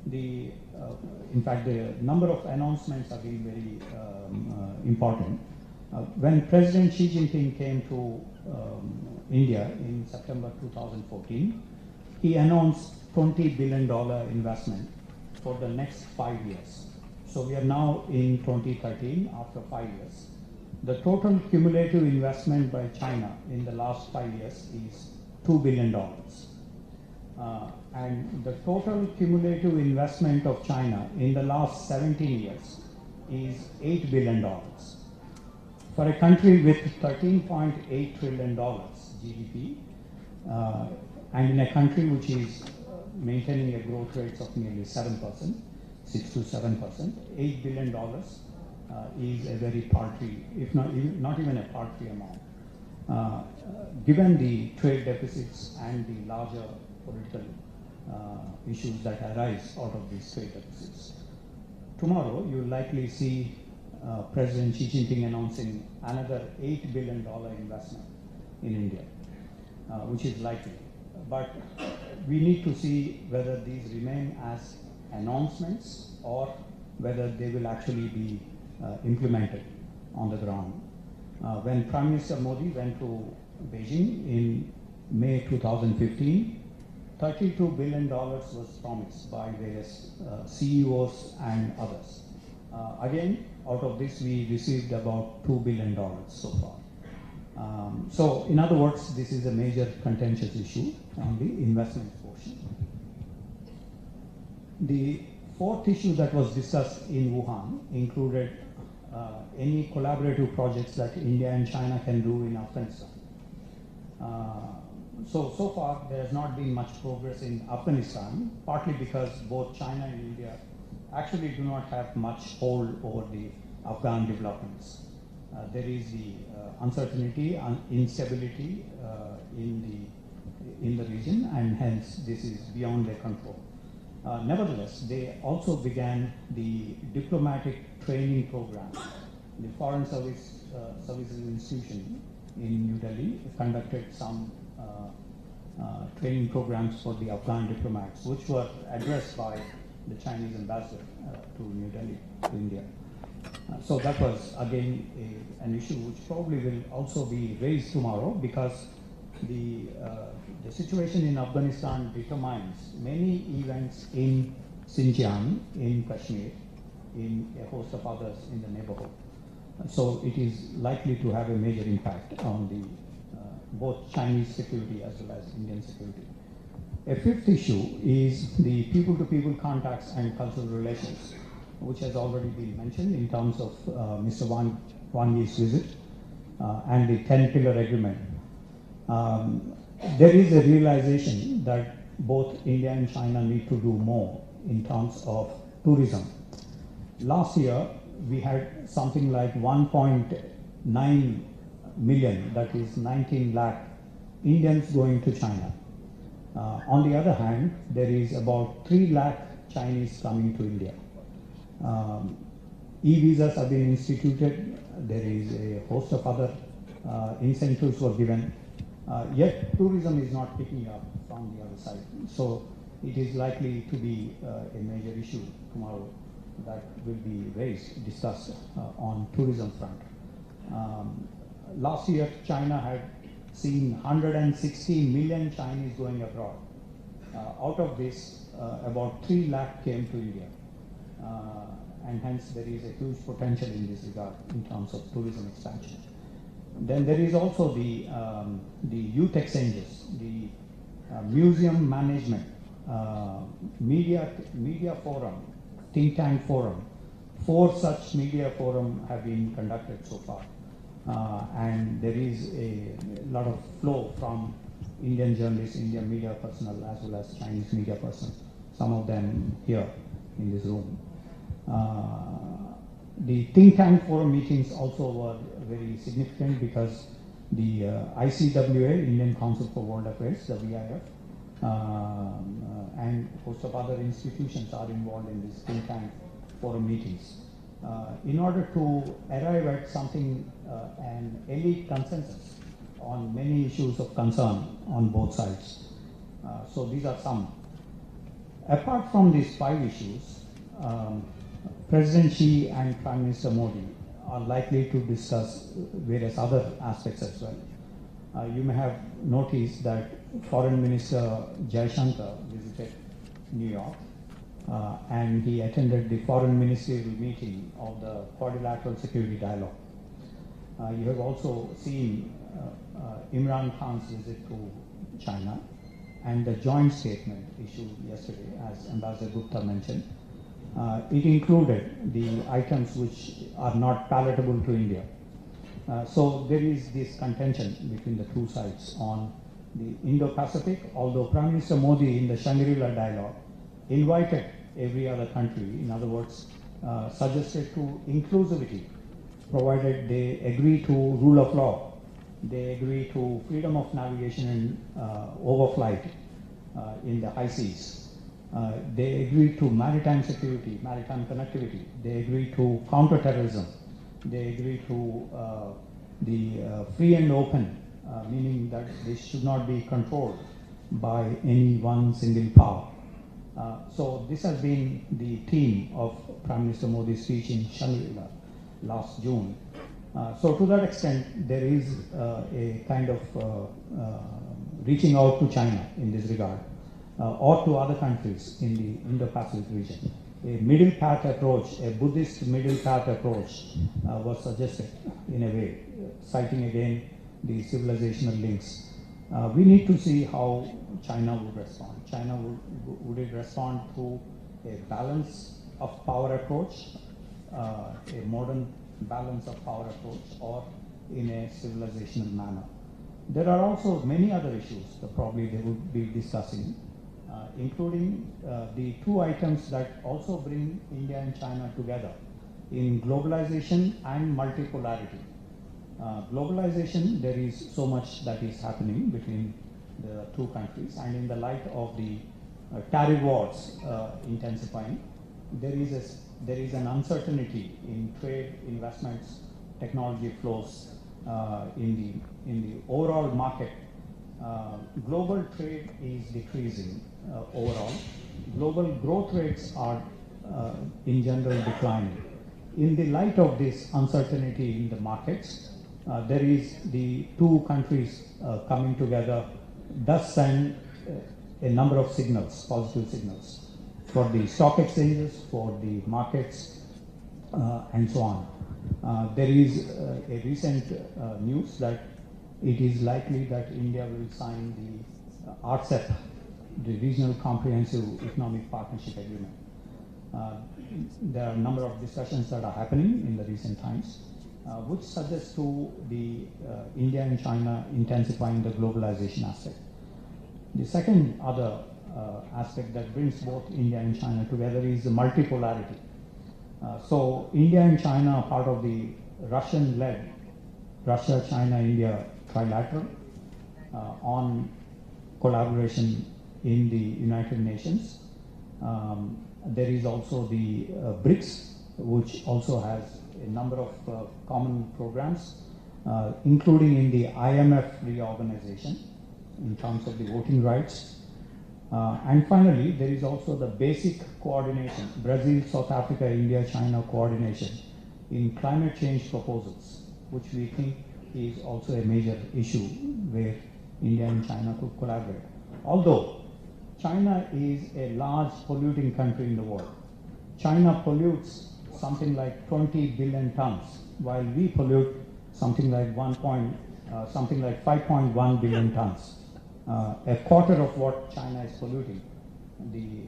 In fact, the number of announcements have been very important. When President XiJinping came to India in September 2014, he announced $20 billion investment for the next 5 years. So we are now in 2013, after 5 years. The total cumulative investment by China in the last 5 years is $2 billion. And the total cumulative investment of China in the last 17 years is $8 billion. For a country with $13.8 trillion GDP, and in a country which is maintaining a growth rate of nearly 7%, 6 to 7%, $8 billion is a very paltry, if not even a paltry amount, given the trade deficits and the larger political issues that arise out of these trade deficits. Tomorrow, you'll likely see President Xi Jinping announcing another $8 billion investment in India, which is likely. But we need to see whether these remain as announcements or whether they will actually be implemented on the ground. When Prime Minister Modi went to Beijing in May 2015, $32 billion was promised by various CEOs and others. Again, out of this, we received about $2 billion so far. So, in other words, this is a major contentious issue on the investment portion. The fourth issue that was discussed in Wuhan included any collaborative projects that India and China can do in Afghanistan. So far, there has not been much progress in Afghanistan, partly because both China and India actually do not have much hold over the Afghan developments. There is the uncertainty and instability in the region, and hence this is beyond their control. Nevertheless, they also began the diplomatic training program. The Foreign Services Institution in New Delhi conducted some training programs for the Afghan diplomats, which were addressed by the Chinese ambassador to New Delhi, to India. So that was again an issue which probably will also be raised tomorrow, because the situation in Afghanistan determines many events in Xinjiang, in Kashmir, in a host of others in the neighborhood. So it is likely to have a major impact on the both Chinese security as well as Indian security. A fifth issue is the people-to-people contacts and cultural relations, which has already been mentioned in terms of Mr. Wang Yi's visit and the 10-pillar agreement. There is a realization that both India and China need to do more in terms of tourism. Last year, we had something like 1.9 million, that is 19 lakh Indians going to China. On the other hand, there is about 3 lakh Chinese coming to India. E-visas have been instituted. There is a host of other incentives were given. Yet tourism is not picking up from the other side. So it is likely to be a major issue tomorrow that will be raised, discussed on tourism front. Last year, China had seen 160 million Chinese going abroad. Out of this, about 3 lakh came to India. And hence there is a huge potential in this regard in terms of tourism expansion. Then there is also the youth exchanges, the museum management, media forum, think tank forum. 4 such media forum have been conducted so far. And there is a lot of flow from Indian journalists, Indian media personnel, as well as Chinese media personnel, some of them here in this room. The think tank forum meetings also were very significant because the ICWA, Indian Council for World Affairs, the VIF, and a host of other institutions are involved in these think tank forum meetings. In order to arrive at something, an elite consensus on many issues of concern on both sides. So these are some. Apart from these 5 issues, President Xi and Prime Minister Modi are likely to discuss various other aspects as well. You may have noticed that Foreign Minister Jaishankar visited New York and he attended the foreign ministerial meeting of the Quadrilateral Security Dialogue. You have also seen Imran Khan's visit to China and the joint statement issued yesterday, as Ambassador Gupta mentioned. It included the items which are not palatable to India. So there is this contention between the two sides on the Indo-Pacific, although Prime Minister Modi in the Shangri-La dialogue invited every other country, in other words, suggested to inclusivity, provided they agree to rule of law, they agree to freedom of navigation and overflight in the high seas. They agree to maritime security, maritime connectivity. They agree to counterterrorism. They agree to the free and open, meaning that this should not be controlled by any one single power. So this has been the theme of Prime Minister Modi's speech in Shangri-La last June. So to that extent, there is a kind of reaching out to China in this regard. Or to other countries in the Indo-Pacific region. A middle path approach, a Buddhist middle path approach was suggested in a way, citing again the civilizational links. We need to see how China would respond. China would it respond through a balance of power approach, a modern balance of power approach, or in a civilizational manner. There are also many other issues that probably they would be discussing, including the 2 items that also bring India and China together in globalization and multipolarity. Globalization, there is so much that is happening between the 2 countries, and in the light of the tariff wars intensifying, there is an uncertainty in trade, investments, technology flows in the overall market. Global trade is decreasing overall. Global growth rates are in general declining. in the light of this uncertainty in the markets, there is the two countries coming together does send a number of signals, positive signals, for the stock exchanges, for the markets, and so on. There is a recent news that it is likely that India will sign the RCEP, the Regional Comprehensive Economic Partnership Agreement. There are a number of discussions that are happening in the recent times, which suggest to the India and China intensifying the globalization aspect. The second other aspect that brings both India and China together is the multipolarity. So India and China are part of the Russian-led Russia, China, India trilateral on collaboration in the United Nations. There is also the BRICS, which also has a number of common programs, including in the IMF reorganization in terms of the voting rights. And finally, there is also the basic coordination, Brazil, South Africa, India, China coordination in climate change proposals, which we think is also a major issue where India and China could collaborate. Although China is a large polluting country in the world. China pollutes something like 20 billion tons, while we pollute something like 5.1 billion tons. A quarter of what China is polluting, the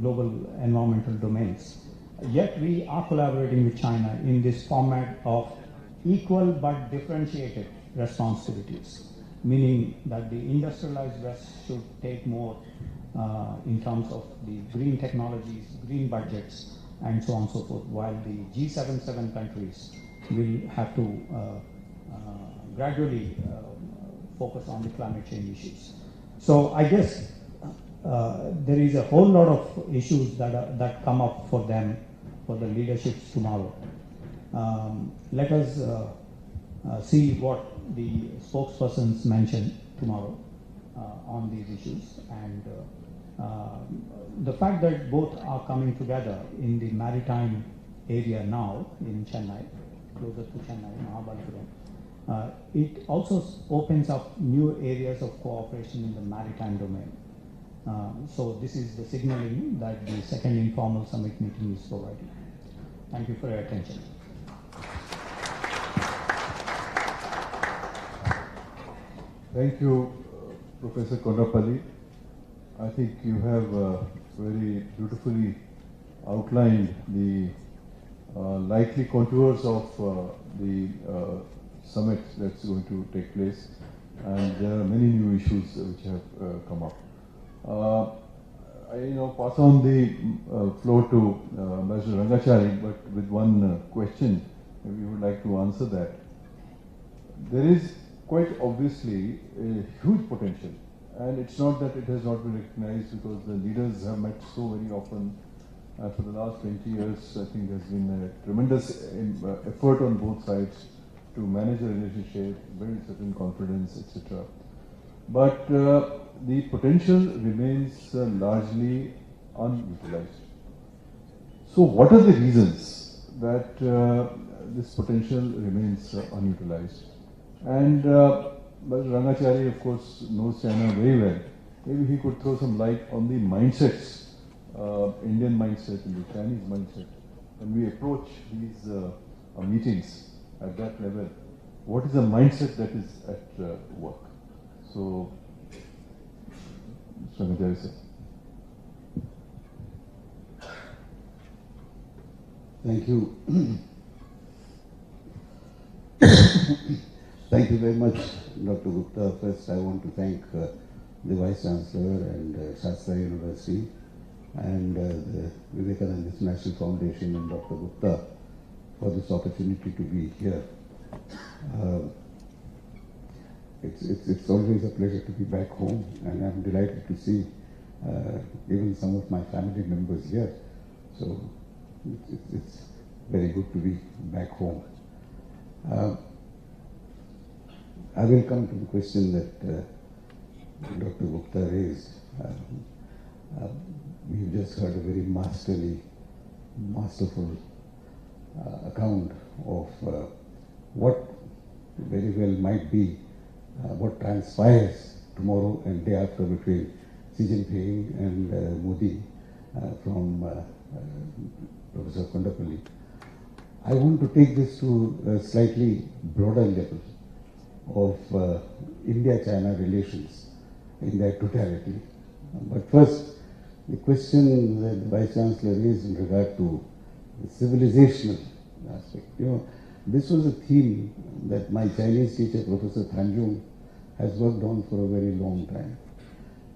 global environmental domains. Yet we are collaborating with China in this format of equal but differentiated responsibilities, meaning that the industrialized West should take more in terms of the green technologies, green budgets, and so on and so forth, while the G77 countries will have to gradually focus on the climate change issues. So I guess there is a whole lot of issues that come up for them, for the leaderships tomorrow. Let us see what the spokespersons mention tomorrow on these issues, and the fact that both are coming together in the maritime area now in Chennai, closer to Chennai, Mahabalipuram, it also opens up new areas of cooperation in the maritime domain. So this is the signaling that the second informal summit meeting is providing. Thank you for your attention. Thank you, Professor Kondapalli. I think you have very beautifully outlined the likely contours of the summit that's going to take place, and there are many new issues which have come up. I pass on the floor to Ambassador Rangachari, but with one question, if you would like to answer that. There is quite obviously a huge potential, and it's not that it has not been recognized, because the leaders have met so very often. For the last 20 years, I think there's been a tremendous effort on both sides to manage the relationship, build certain confidence, etc. But the potential remains largely unutilized. So what are the reasons that this potential remains unutilized? And Rangachari, of course, knows China very well. Maybe he could throw some light on the mindsets, Indian mindset and the Chinese mindset. When we approach these meetings at that level, what is the mindset that is at work? So, Mr. Rangachari, sir. Thank you. Thank you very much, Dr. Gupta. First, I want to thank the Vice Chancellor and Shastra University and the Vivekananda International Foundation and Dr. Gupta for this opportunity to be here. It's always a pleasure to be back home, and I'm delighted to see even some of my family members here. So it's very good to be back home. I will come to the question that Dr. Gupta raised. We've just heard a very masterful account of what very well might be what transpires tomorrow and day after between XiJinping and Modi from Professor Kondapalli. I want to take this to a slightly broader level of India-China relations in their totality. But first, the question that the Vice Chancellor raised in regard to the civilizational aspect. You know, this was a theme that my Chinese teacher, Professor Thanjung, has worked on for a very long time.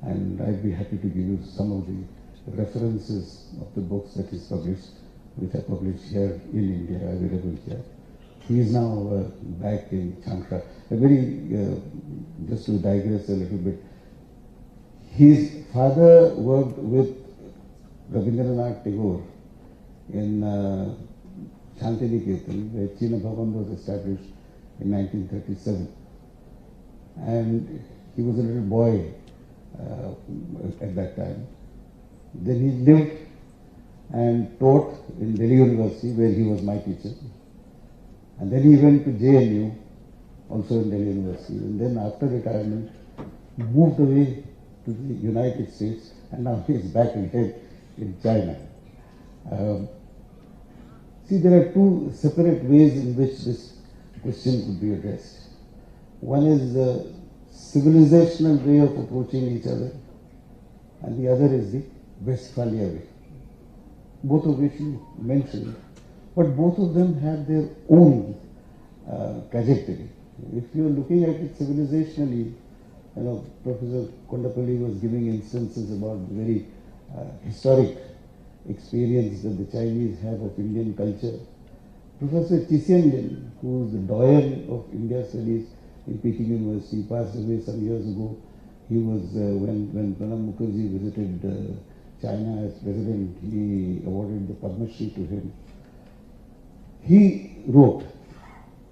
And I'd be happy to give you some of the references of the books that he's published, which are published here in India, available here. He is now back in Changsha. Just to digress a little bit, his father worked with Rabindranath Tagore in Shantiniketan, where China Bhavan was established in 1937. And he was a little boy at that time. Then he lived and taught in Delhi University, where he was my teacher. And then he went to JNU, also in Delhi University. And then after retirement, he moved away to the United States, and now he is back again in China. See, there are two separate ways in which this question could be addressed. One is the civilizational way of approaching each other, and the other is the Westphalia way, both of which you mentioned, but both of them have their own trajectory. If you're looking at it civilizationally, you know, Professor Kondapalli was giving instances about the very historic experience that the Chinese have of Indian culture. Professor Chisianlin, who is the doyen of India studies in Peking University, passed away some years ago. He was, when Pranab Mukherjee visited China as president, he awarded the Padma Shri to him. He wrote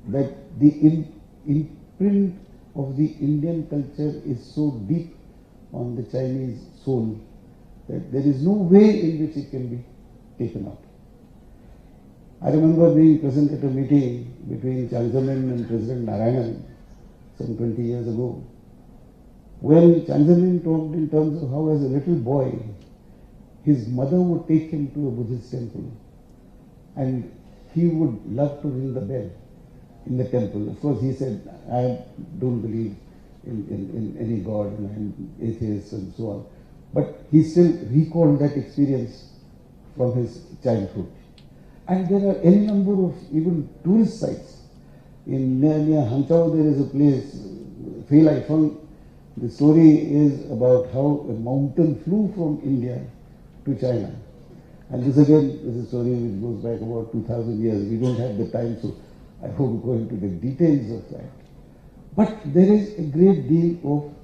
that the imprint of the Indian culture is so deep on the Chinese soul that there is no way in which it can be taken out. I remember being present at a meeting between Jiang Zemin and President Narayanan some 20 years ago, when Jiang Zemin talked in terms of how as a little boy, his mother would take him to a Buddhist temple and he would love to ring the bell in the temple. Of course, he said, I don't believe in any God and I'm atheist and so on. But he still recalled that experience from his childhood. And there are any number of even tourist sites. Near Hangzhou there is a place, Feilai. The story is about how a mountain flew from India to China. And this again is a story which goes back about 2000 years. We don't have the time, so I won't go into the details of that. But there is a great deal of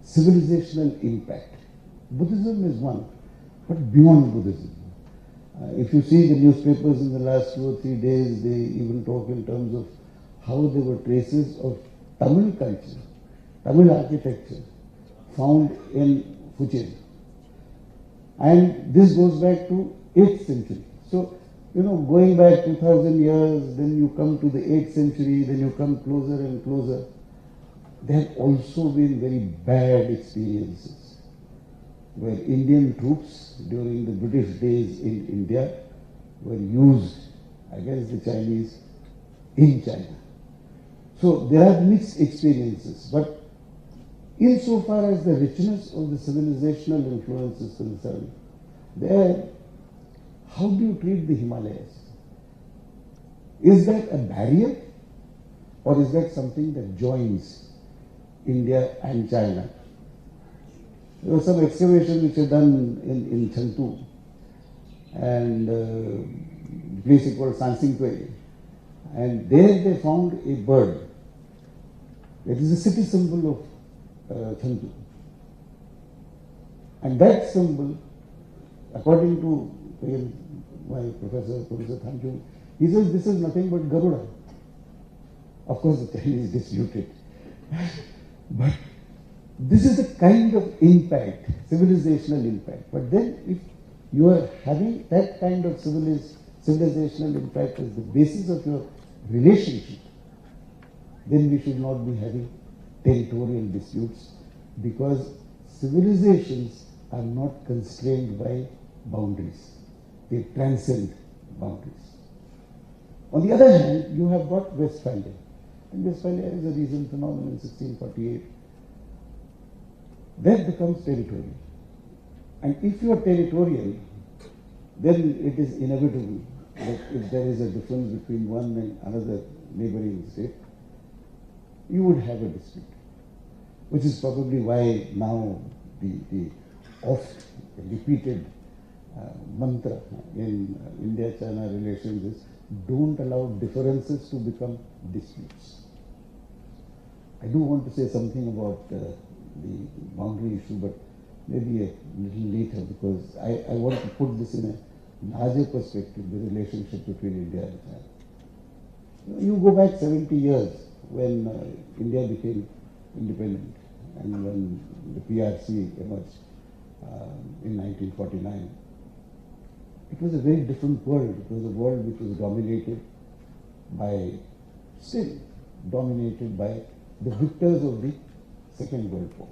civilizational impact. Buddhism is one, but beyond Buddhism. If you see the newspapers in the last 2 or 3 days, they even talk in terms of how there were traces of Tamil culture, Tamil architecture found in Fujian. And this goes back to 8th century. So, you know, going back 2000 years, then you come to the 8th century, then you come closer and closer. There have also been very bad experiences where Indian troops during the British days in India were used against the Chinese in China. So there are mixed experiences, but insofar as the richness of the civilizational influence is concerned, there, how do you treat the Himalayas? Is that a barrier or is that something that joins India and China? There was some excavation which was done in Chengdu, and the place is called Sansingtui, and there they found a bird. It is a city symbol of Chengdu. And that symbol, according to my Professor Thanjung, he says this is nothing but Garuda. Of course the Chinese dispute it. But this is the kind of impact, civilizational impact. But then if you are having that kind of civilizational impact as the basis of your relationship, then we should not be having territorial disputes, because civilizations are not constrained by boundaries. They transcend boundaries. On the other hand, you have got Westphalia. And Westphalia is a recent phenomenon in 1648. That becomes territorial. And if you are territorial, then it is inevitable that if there is a difference between one and another neighboring state, you would have a dispute. Which is probably why now the oft repeated mantra in India-China relations is don't allow differences to become disputes. I do want to say something about the boundary issue, but maybe a little later, because I want to put this in a larger perspective, the relationship between India and China. You go back 70 years when India became independent and when the PRC emerged in 1949. It was a very different world. It was a world which was still dominated by the victors of the Second World War.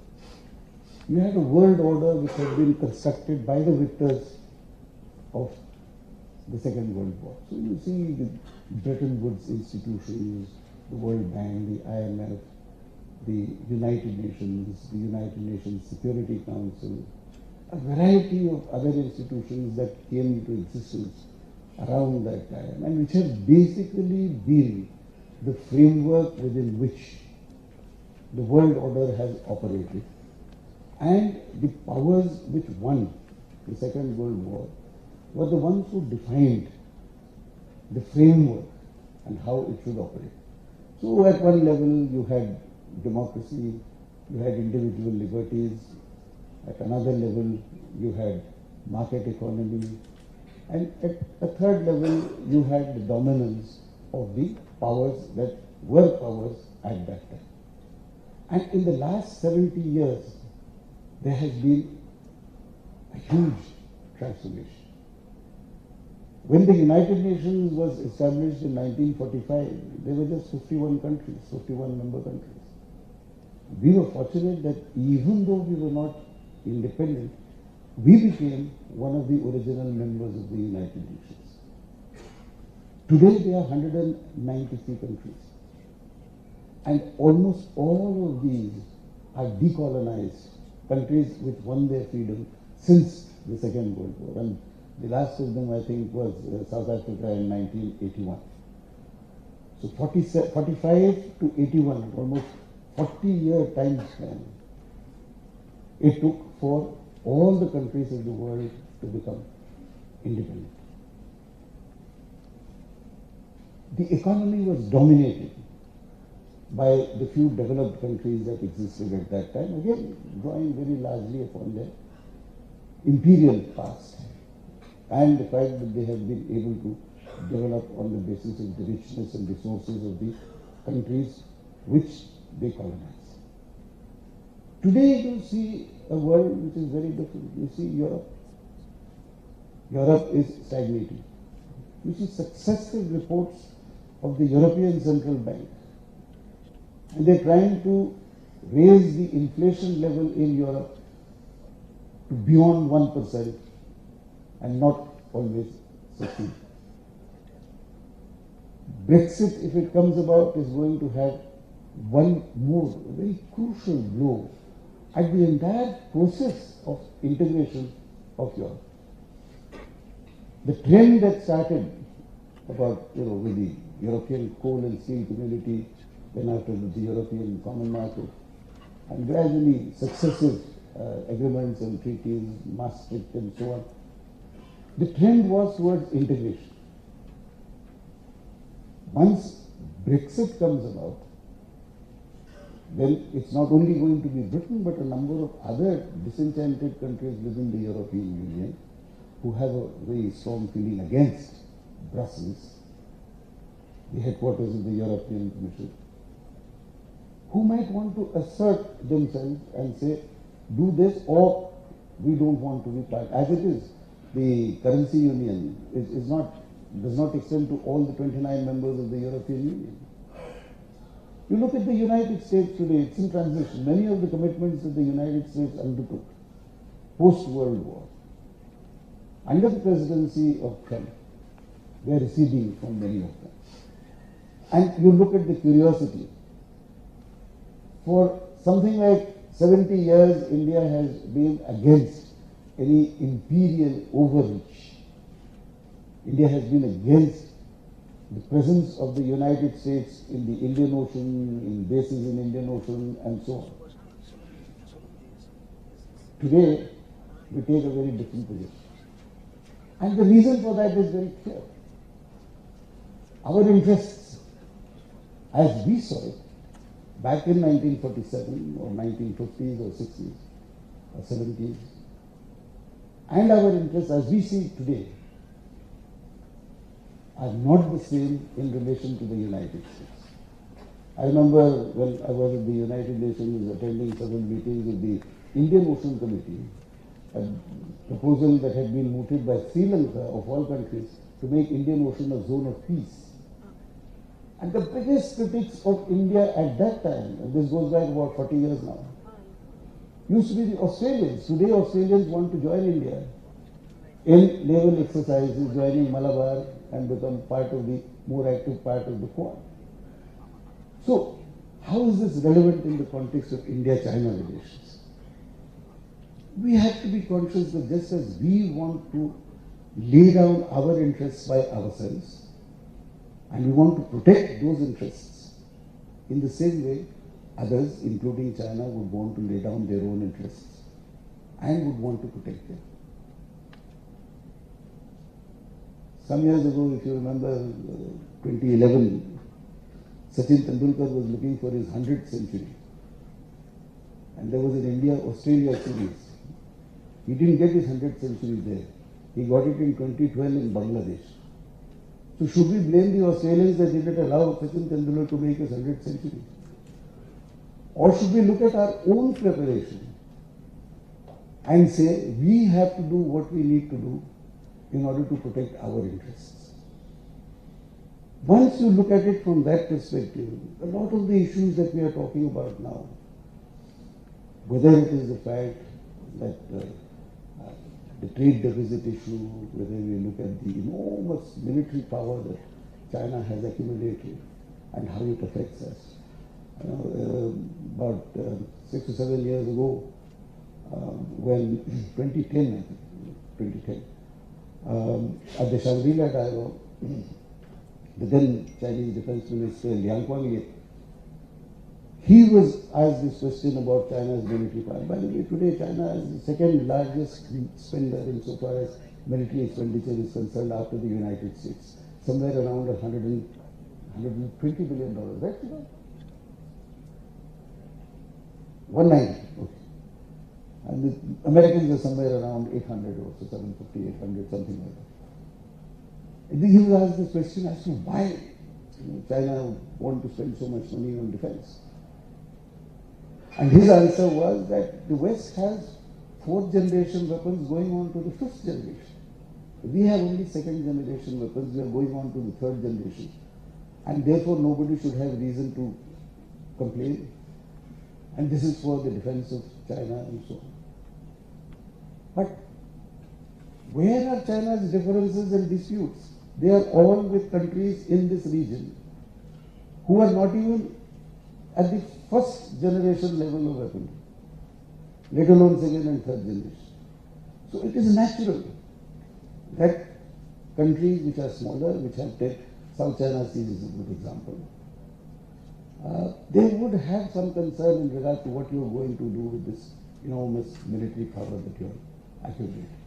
You had a world order which had been constructed by the victors of the Second World War. So you see the Bretton Woods institutions, the World Bank, the IMF, the United Nations, the United Nations Security Council, a variety of other institutions that came into existence around that time, and which have basically been the framework within which the world order has operated. And the powers which won the Second World War were the ones who defined the framework and how it should operate. So at one level you had democracy, you had individual liberties. At another level, you had market economy. And at a third level, you had the dominance of the powers that were powers at that time. And in the last 70 years, there has been a huge transformation. When the United Nations was established in 1945, there were just 51 countries, 51 member countries. We were fortunate that even though we were not independent, we became one of the original members of the United Nations. Today there are 193 countries, and almost all of these are decolonized countries which won their freedom since the Second World War, and the last of them I think was South Africa in 1981. So 45 to 81, almost 40-year time span it took for all the countries of the world to become independent. The economy was dominated by the few developed countries that existed at that time, again drawing very largely upon their imperial past and the fact that they have been able to develop on the basis of the richness and resources of the countries which they colonized. Today you see a world which is very different. You see Europe. Europe is stagnating. You see successive reports of the European Central Bank, and they're trying to raise the inflation level in Europe to beyond 1% and not always succeed. Brexit, if it comes about, is going to have one more very crucial blow at the entire process of integration of Europe. The trend that started about, with the European coal and steel community, then after the European common market, and gradually successive agreements and treaties, Maastricht and so on, the trend was towards integration. Once Brexit comes about, then it's not only going to be Britain, but a number of other disenchanted countries within the European Union who have a very strong feeling against Brussels, the headquarters of the European Commission, who might want to assert themselves and say, do this or we don't want to be part. As it is, the currency union is not does not extend to all the 29 members of the European Union. You look at the United States today, it's in transition. Many of the commitments that the United States undertook post-World War, under the presidency of Trump, they are receding from many of them. And you look at the curiosity. For something like 70 years, India has been against any imperial overreach. India has been against the presence of the United States in the Indian Ocean, in bases in Indian Ocean, and so on. Today, we take a very different position. And the reason for that is very clear. Our interests, as we saw it, back in 1947 or 1950s or 60s or 70s, and our interests as we see it today, are not the same in relation to the United States. I remember when I was at the United Nations attending several meetings of the Indian Ocean Committee, a proposal that had been mooted by Sri Lanka, of all countries, to make Indian Ocean a zone of peace. And the biggest critics of India at that time, and this goes back about 40 years now, used to be the Australians. Today Australians want to join India in naval exercises, joining Malabar and become part of the more active part of the Quad. So, how is this relevant in the context of India-China relations? We have to be conscious that just as we want to lay down our interests by ourselves, and we want to protect those interests, in the same way, others, including China, would want to lay down their own interests and would want to protect them. Some years ago, if you remember, 2011, Sachin Tendulkar was looking for his 100th century. And there was an India-Australia series. He didn't get his 100th century there. He got it in 2012 in Bangladesh. So should we blame the Australians that didn't allow Sachin Tendulkar to make his 100th century? Or should we look at our own preparation and say we have to do what we need to do in order to protect our interests? Once you look at it from that perspective, a lot of the issues that we are talking about now, whether it is the fact that the trade deficit issue, whether we look at the enormous military power that China has accumulated and how it affects us. About 6 or 7 years ago, when 2010, at the Shangri-La dialogue, the then Chinese Defense Minister Liang Guangye, he was asked this question about China's military power. By the way, today China is the second largest spender insofar as military expenditure is concerned after the United States. Somewhere around $120 billion, right? 190, okay. And the Americans are somewhere around 800 or so, 750, 800, something like that. And then he was asked this question as to why China want to spend so much money on defense. And his answer was that the West has 4th generation weapons going on to the 5th generation. We have only 2nd generation weapons, we are going on to the 3rd generation. And therefore nobody should have reason to complain. And this is for the defense of China and so on. But where are China's differences and disputes? They are all with countries in this region who are not even at the 1st generation level of weaponry, let alone 2nd and 3rd generation. So it is natural that countries which are smaller, which have taken South China Sea is a good example, they would have some concern in regard to what you are going to do with this enormous military power that you are accumulating.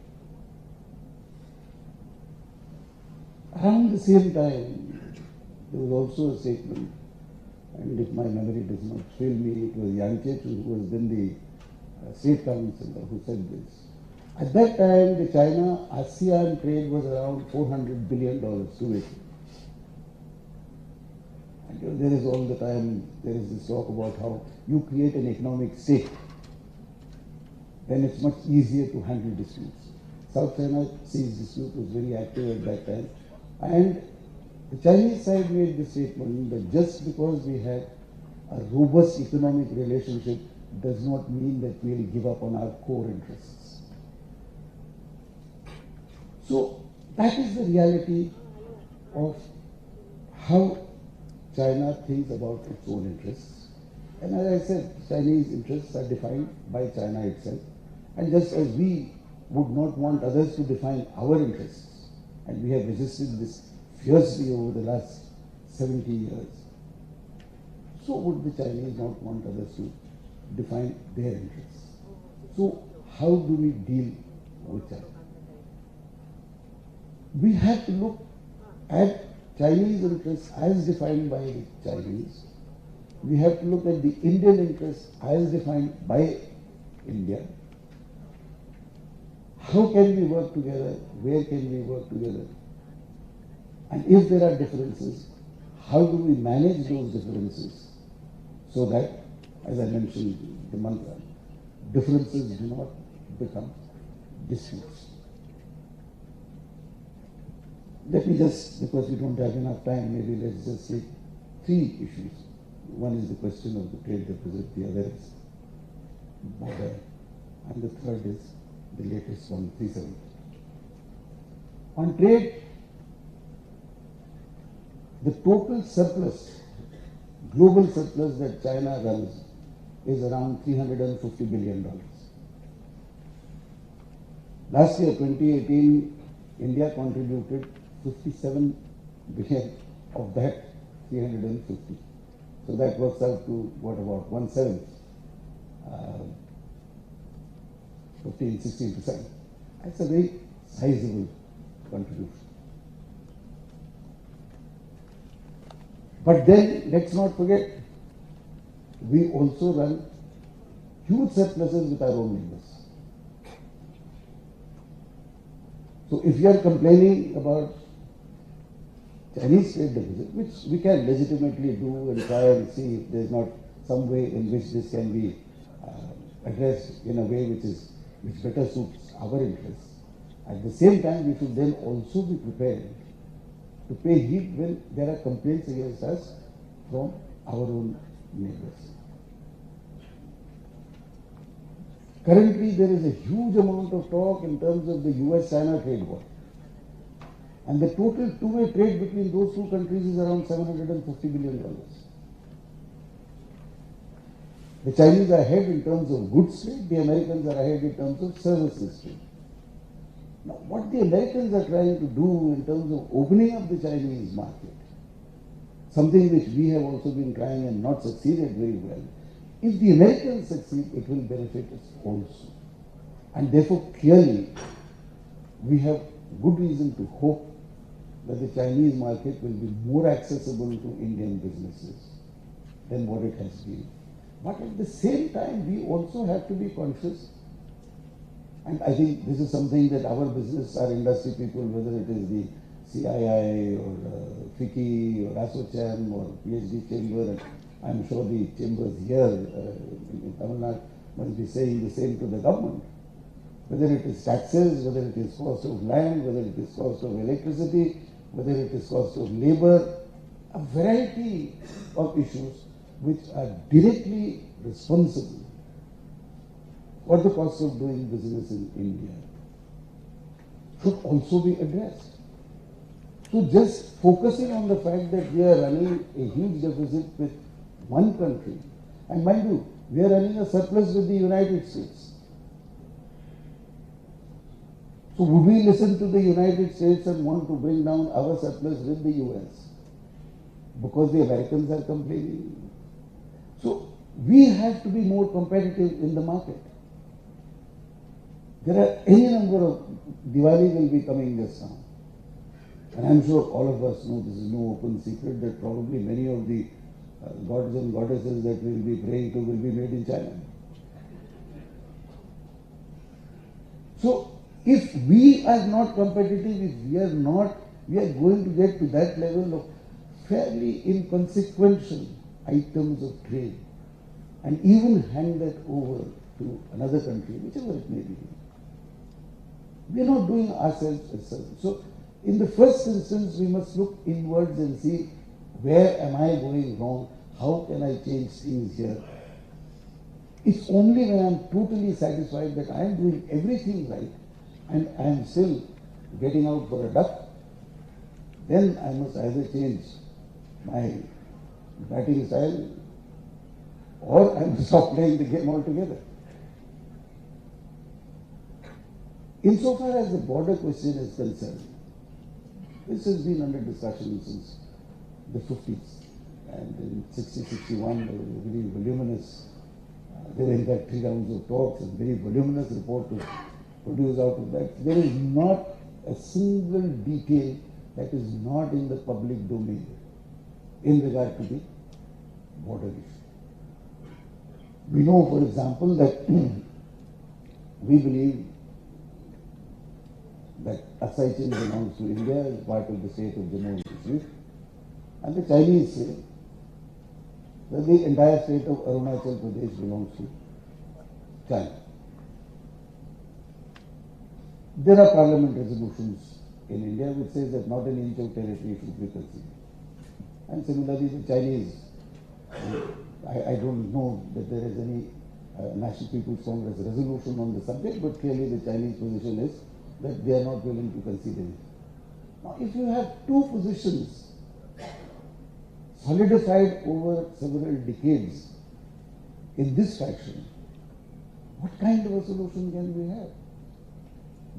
Around the same time, there was also a statement, and if my memory does not fail me, it was Yang Chechu, who was then the state councillor, who said this. At that time, the China-ASEAN trade was around $400 billion to it. And there is all the time, there is this talk about how you create an economic state, then it's much easier to handle disputes. South China Sea's dispute was very active at that time. And the Chinese side made the statement that just because we have a robust economic relationship does not mean that we will give up on our core interests. So that is the reality of how China thinks about its own interests. And as I said, Chinese interests are defined by China itself. And just as we would not want others to define our interests, and we have resisted this fiercely over the last 70 years, so would the Chinese not want others to define their interests. So how do we deal with China? We have to look at Chinese interests as defined by the Chinese. We have to look at the Indian interests as defined by India. How can we work together? Where can we work together? And if there are differences, how do we manage those differences so that, as I mentioned the mantra, differences do not become disputes. Let me just, because we don't have enough time, maybe let's just take three issues. One is the question of the trade deficit, the other is border, and the third is the latest one, 370. On trade, the total surplus, global surplus that China runs is around $350 billion. Last year, 2018, India contributed 57 billion of that 350. So that works out to what, about 1/7, 15-16%. That's a very sizable contribution. But then let's not forget, we also run huge surpluses with our own neighbors. So if you are complaining about Chinese trade deficit, which we can legitimately do and try and see if there is not some way in which this can be addressed in a way which better suits our interests. At the same time, we should then also be prepared to pay heed when there are complaints against us from our own neighbors. Currently, there is a huge amount of talk in terms of the US-China trade war. And the total two-way trade between those two countries is around $750 billion. The Chinese are ahead in terms of goods trade, the Americans are ahead in terms of services trade. Now, what the Americans are trying to do in terms of opening up the Chinese market, something which we have also been trying and not succeeded very well, if the Americans succeed, it will benefit us also. And therefore, clearly, we have good reason to hope that the Chinese market will be more accessible to Indian businesses than what it has been. But at the same time, we also have to be conscious, and I think this is something that our business, our industry people, whether it is the CII or FICCI or ASSOCHAM or PhD chamber, and I'm sure the chambers here in Tamil Nadu must be saying the same to the government. Whether it is taxes, whether it is cost of land, whether it is cost of electricity, whether it is cost of labor, a variety of issues which are directly responsible for the cost of doing business in India should also be addressed. So just focusing on the fact that we are running a huge deficit with one country, and mind you, we are running a surplus with the United States. So would we listen to the United States and want to bring down our surplus with the US? Because the Americans are complaining. So we have to be more competitive in the market. There are any number of, Diwali will be coming just now. And I'm sure all of us know, this is no open secret, that probably many of the gods and goddesses that we'll be praying to will be made in China. So if we are not competitive, if we are not, we are going to get to that level of fairly inconsequential items of trade and even hand that over to another country, whichever it may be. We are not doing ourselves a service. So In the first instance, we must look inwards and see where am I going wrong, how can I change things here. It's only when I'm totally satisfied that I am doing everything right and I am still getting out for a duck, then I must either change my batting style or I must stop playing the game altogether. Insofar as the border question is concerned, this has been under discussion since the 50s, and in 60-61 there was a very voluminous, there were in fact 3 rounds of talks and very voluminous report was produced out of that. There is not a single detail that is not in the public domain in regard to the border issue. We know, for example, that we believe that XiJinping belongs to India as part of the state of Jammu and Kashmir, and the Chinese say that the entire state of Arunachal Pradesh belongs to China. There are parliament resolutions in India which says that not an inch of territory should be conceded. And similarly, the Chinese, I don't know that there is any National People's Congress resolution on the subject, but clearly the Chinese position is that they are not willing to concede it. Now, if you have two positions solidified over several decades in this fashion, what kind of a solution can we have?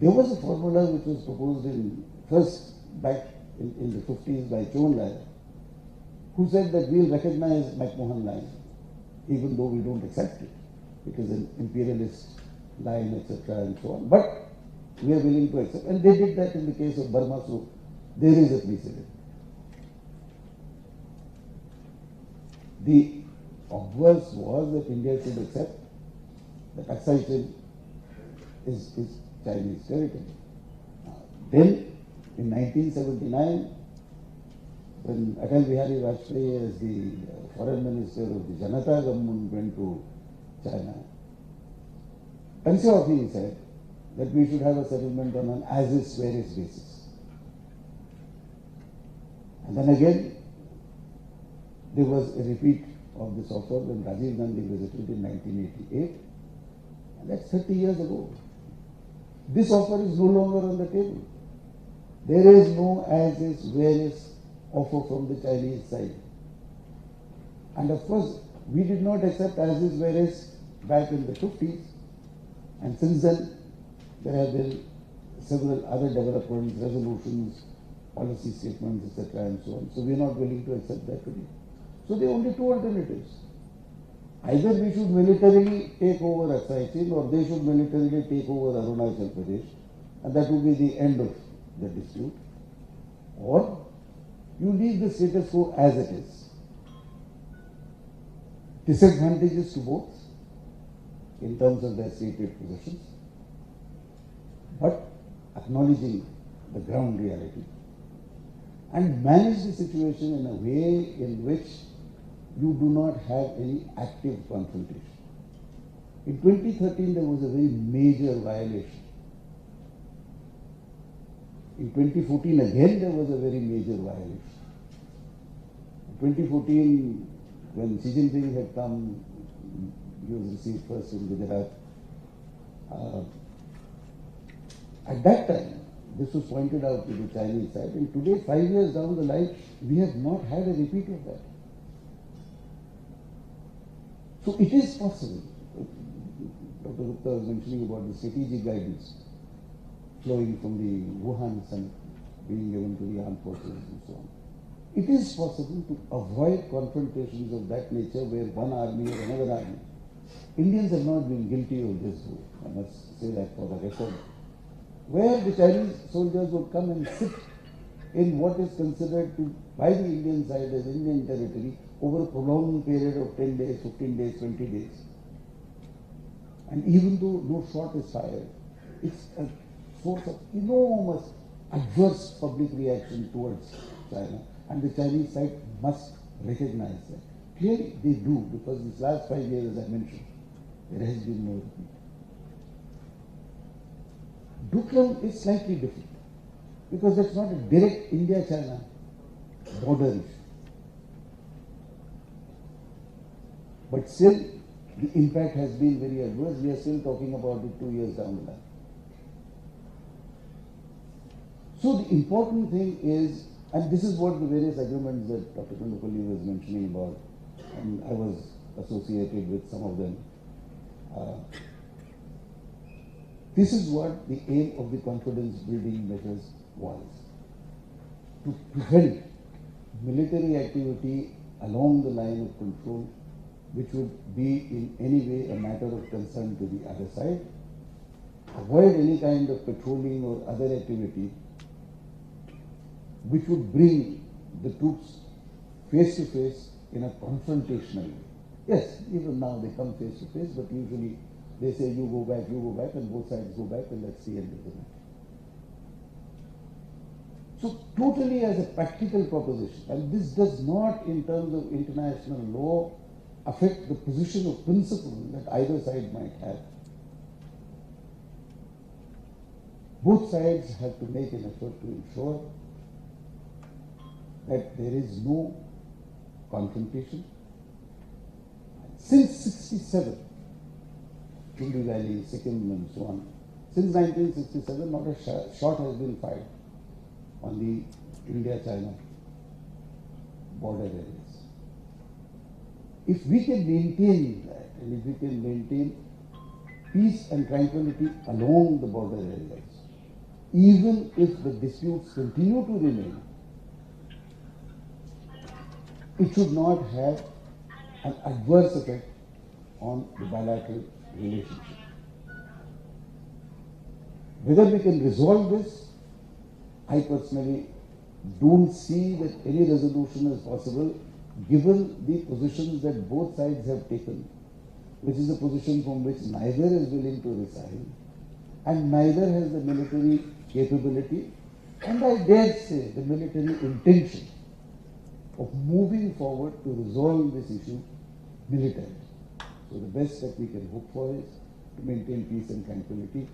There was a formula which was proposed back in the 50s by Chou Lai, who said that we'll recognize McMahon Line, even though we don't accept it. It is an imperialist line, etc. and so on. But we are willing to accept, and they did that in the case of Burma, so there is a precedent. The obverse was that India should accept that XiJinping is Chinese territory. Then, in 1979, when Atal Bihari Vajpayee, as the foreign minister of the Janata government, went to China, Kansiaofi said that we should have a settlement on an as-is, where-is basis. And then again, there was a repeat of this offer when Rajiv Gandhi visited in 1988, and that's 30 years ago. This offer is no longer on the table. There is no as-is, where-is offer from the Chinese side. And of course, we did not accept as-is, where-is back in the 50s, and since then, there have been several other developments, resolutions, policy statements, etc. and so on. So we are not willing to accept that today. So there are only two alternatives. Either we should militarily take over XiJinping, or they should militarily take over Arunachal Pradesh, and that would be the end of the dispute. Or you leave the status quo as it is. Disadvantages to both in terms of their stated positions, but acknowledging the ground reality, and manage the situation in a way in which you do not have any active confrontation. In 2013, there was a very major violation. In 2014, again, there was a very major violation. In 2014, when XiJinping had come, he was received first in Gujarat. At that time, this was pointed out to the Chinese side, and today, 5 years down the line, we have not had a repeat of that. So it is possible. Dr. Gupta was mentioning about the strategic guidance flowing from the Wuhan summit being given to the armed forces and so on. It is possible to avoid confrontations of that nature where one army or another army. Indians have not been guilty of this, I must say that for the record, where the Chinese soldiers would come and sit in what is considered to, by the Indian side as Indian territory over a prolonged period of 10 days, 15 days, 20 days. And even though no shot is fired, it's a source of enormous adverse public reaction towards China, and the Chinese side must recognize that. Clearly they do, because these last 5 years, as I mentioned, there has been no repeat. Duklam is slightly different. because that's not a direct India-China border issue. But still, the impact has been very adverse. We are still talking about it 2 years down the line. So the important thing is, and this is what the various agreements that Dr. Kandapalli was mentioning about, and I was associated with some of them. This is what the aim of the confidence building measures was. To prevent military activity along the line of control, which would be in any way a matter of concern to the other side, avoid any kind of patrolling or other activity which would bring the troops face to face in a confrontational way. Yes, even now they come face to face, but usually they say you go back, and both sides go back, and that's the end of the matter. So totally as a practical proposition, and this does not in terms of international law affect the position of principle that either side might have. Both sides have to make an effort to ensure that there is no confrontation. Since 67, Hindu Valley, Sikkim and so on, since 1967 not a shot has been fired on the India-China border areas. If we can maintain that, and if we can maintain peace and tranquility along the border areas, even if the disputes continue to remain, it should not have an adverse effect on the bilateral relationship. Whether we can resolve this, I personally don't see that any resolution is possible given the positions that both sides have taken, which is a position from which neither is willing to resign and neither has the military capability and I dare say the military intention of moving forward to resolve this issue militarily. So the best that we can hope for is to maintain peace and tranquility.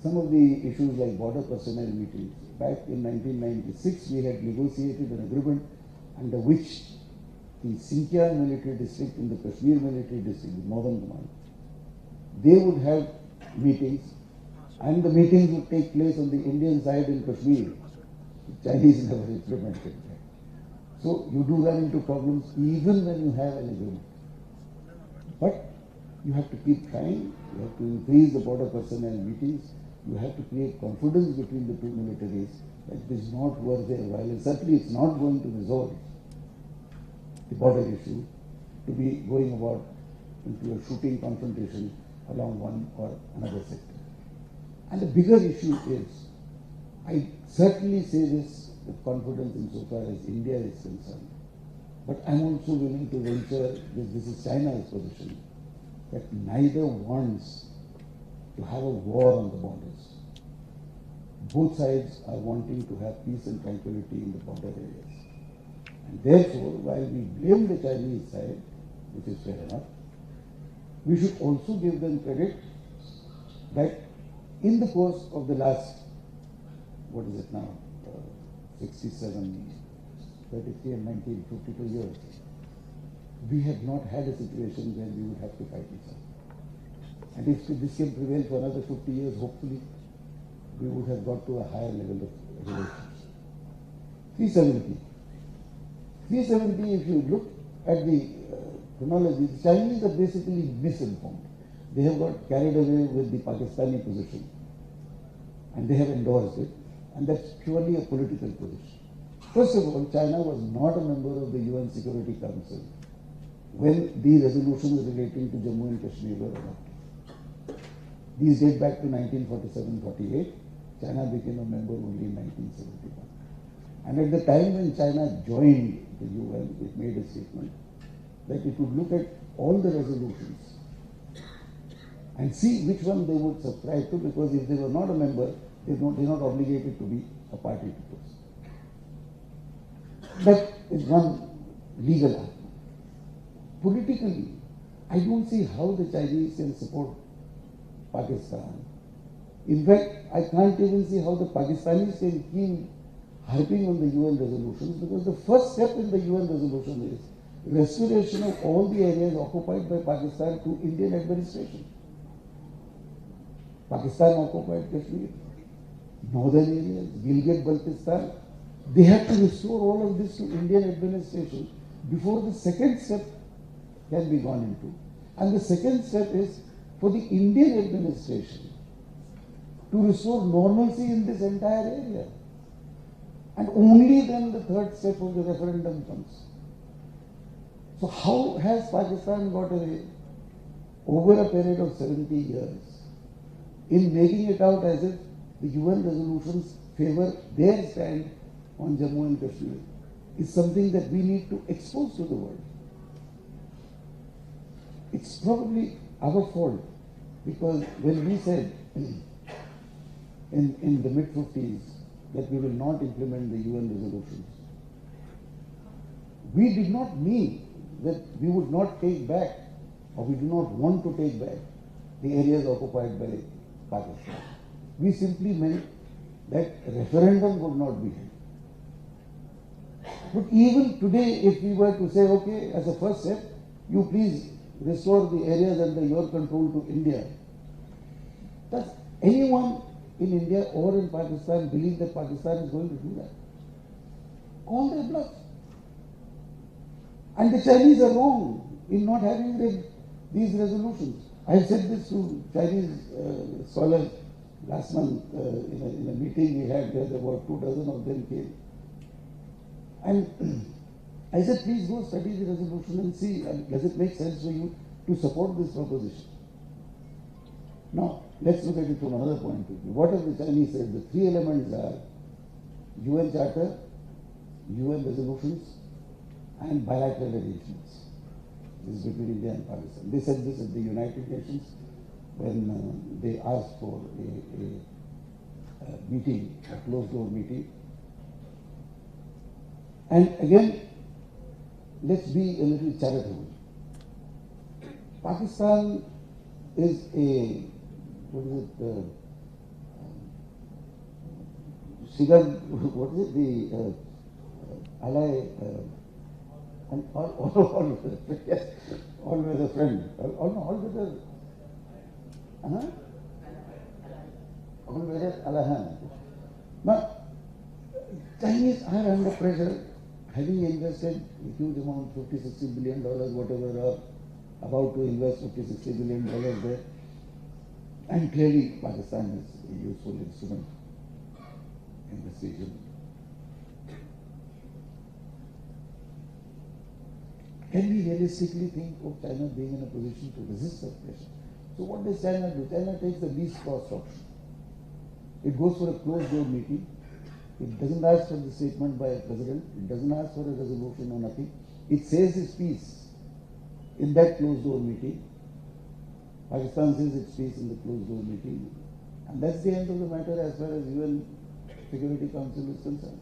Some of the issues like border personnel meetings, back in 1996 we had negotiated an agreement under which the Sinkiar military district in the Kashmir military district, the northern command, they would have meetings and the meetings would take place on the Indian side in Kashmir. The Chinese never implemented that. So you do run into problems even when you have an agreement. But you have to keep trying, you have to increase the border personnel meetings, you have to create confidence between the two militaries that it is not worth their while, and certainly it's not going to resolve the border issue to be going about into a shooting confrontation along one or another sector. And the bigger issue is, I certainly say this with confidence insofar as India is concerned, but I'm also willing to venture, this is China's position, that neither wants to have a war on the borders. Both sides are wanting to have peace and tranquility in the border areas. And therefore, while we blame the Chinese side, which is fair enough, we should also give them credit that in the course of the last, 67, 33 and 19, 52 years, we have not had a situation where we would have to fight each other. And if this can prevail for another 50 years, hopefully, we would have got to a higher level of relations. 370. 370, if you look at the chronology, the Chinese are basically misinformed. They have got carried away with the Pakistani position and they have endorsed it, and that's purely a political position. First of all, China was not a member of the UN Security Council when the resolutions relating to Jammu and Kashmir were adopted. These date back to 1947-48. China became a member only in 1971. And at the time when China joined the UN, it made a statement that it would look at all the resolutions and see which one they would subscribe to, because if they were not a member, they're not obligated to be a party to this. That is one legal argument. Politically, I don't see how the Chinese can support Pakistan. In fact, I can't even see how the Pakistanis can harping on the UN resolutions, because the first step in the UN resolution is restoration of all the areas occupied by Pakistan to Indian administration. Pakistan occupied Kashmir, northern areas, Gilgit-Baltistan. They have to restore all of this to Indian administration before the second step can be gone into. And the second step is for the Indian administration to restore normalcy in this entire area. And only then the third step of the referendum comes. So how has Pakistan got away over a period of 70 years in making it out as if the UN resolutions favor their stand on Jammu and Kashmir is something that we need to expose to the world. It's probably our fault, because when we said in the mid-50s that we will not implement the UN resolutions, we did not mean that we would not take back, or we do not want to take back, the areas occupied by Pakistan. We simply meant that referendum would not be held. But even today, if we were to say, okay, as a first step, you please restore the areas under your control to India, does anyone in India or in Pakistan believe that Pakistan is going to do that? Call their bluff. And the Chinese are wrong in not having read these resolutions. I said this to Chinese scholars last month in a meeting we had where about 24 of them came. And I said, please go study the resolution and see, does it make sense for you to support this proposition? Now, let's look at it from another point of view. What have the Chinese said? The three elements are UN Charter, UN resolutions, and bilateral arrangements. This is between India and Pakistan. They said this at the United Nations when they asked for a meeting, a closed-door meeting. And again, let's be a little charitable. Pakistan is a, what is it, what is it, the ally, yes, always a friend, always a ally. Now, Chinese are under pressure, having invested a huge amount, $50-60 billion, whatever, or about to invest $50-60 billion there. And clearly Pakistan is a useful instrument in this region. Can we realistically think of China being in a position to resist that pressure? So what does China do? China takes the least cost option. It goes for a closed-door meeting. It doesn't ask for the statement by a president. It doesn't ask for a resolution or nothing. It says its piece in that closed-door meeting. Pakistan says its piece in the closed-door meeting. And that's the end of the matter as far as UN Security Council is concerned.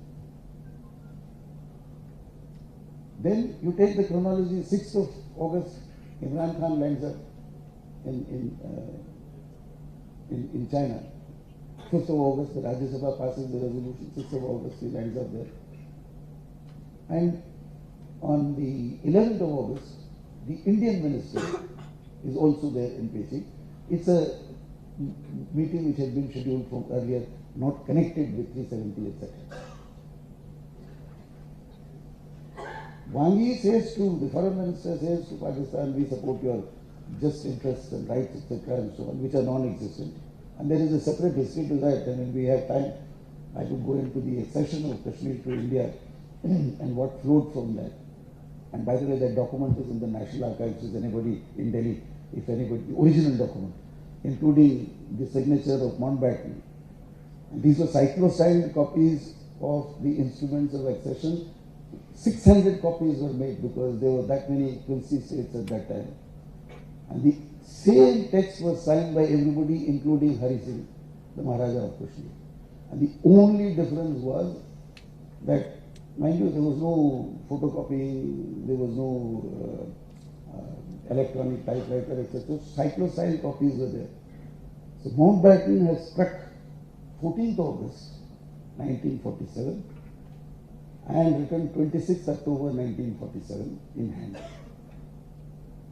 Then you take the chronology, 6th of August, Imran Khan lands up in China. 5th of August, the Rajya Sabha passes the resolution. 6th of August, he lands up there. And on the 11th of August, the Indian minister is also there in Beijing. It's a meeting which had been scheduled from earlier, not connected with 370, etc. Wang Yi says to, the foreign minister says to Pakistan, we support your just interests and rights, etc. and so on, which are non-existent. And there is a separate history to that. I mean, we have time, I could go into the accession of Kashmir to India and what flowed from that. And by the way, that document is in the National Archives, is anybody in Delhi, if anybody, the original document, including the signature of Mountbatten. And these were cyclo-signed copies of the instruments of accession. 600 copies were made because there were that many Quincy states at that time. And the same text was signed by everybody, including Hari Singh, the Maharaja of Kashmir. And the only difference was that, mind you, there was no photocopying, there was no electronic typewriter, etc. Cyclo-signed copies were there. So Mountbatten has struck 14th August 1947 and written 26 October 1947 in hand.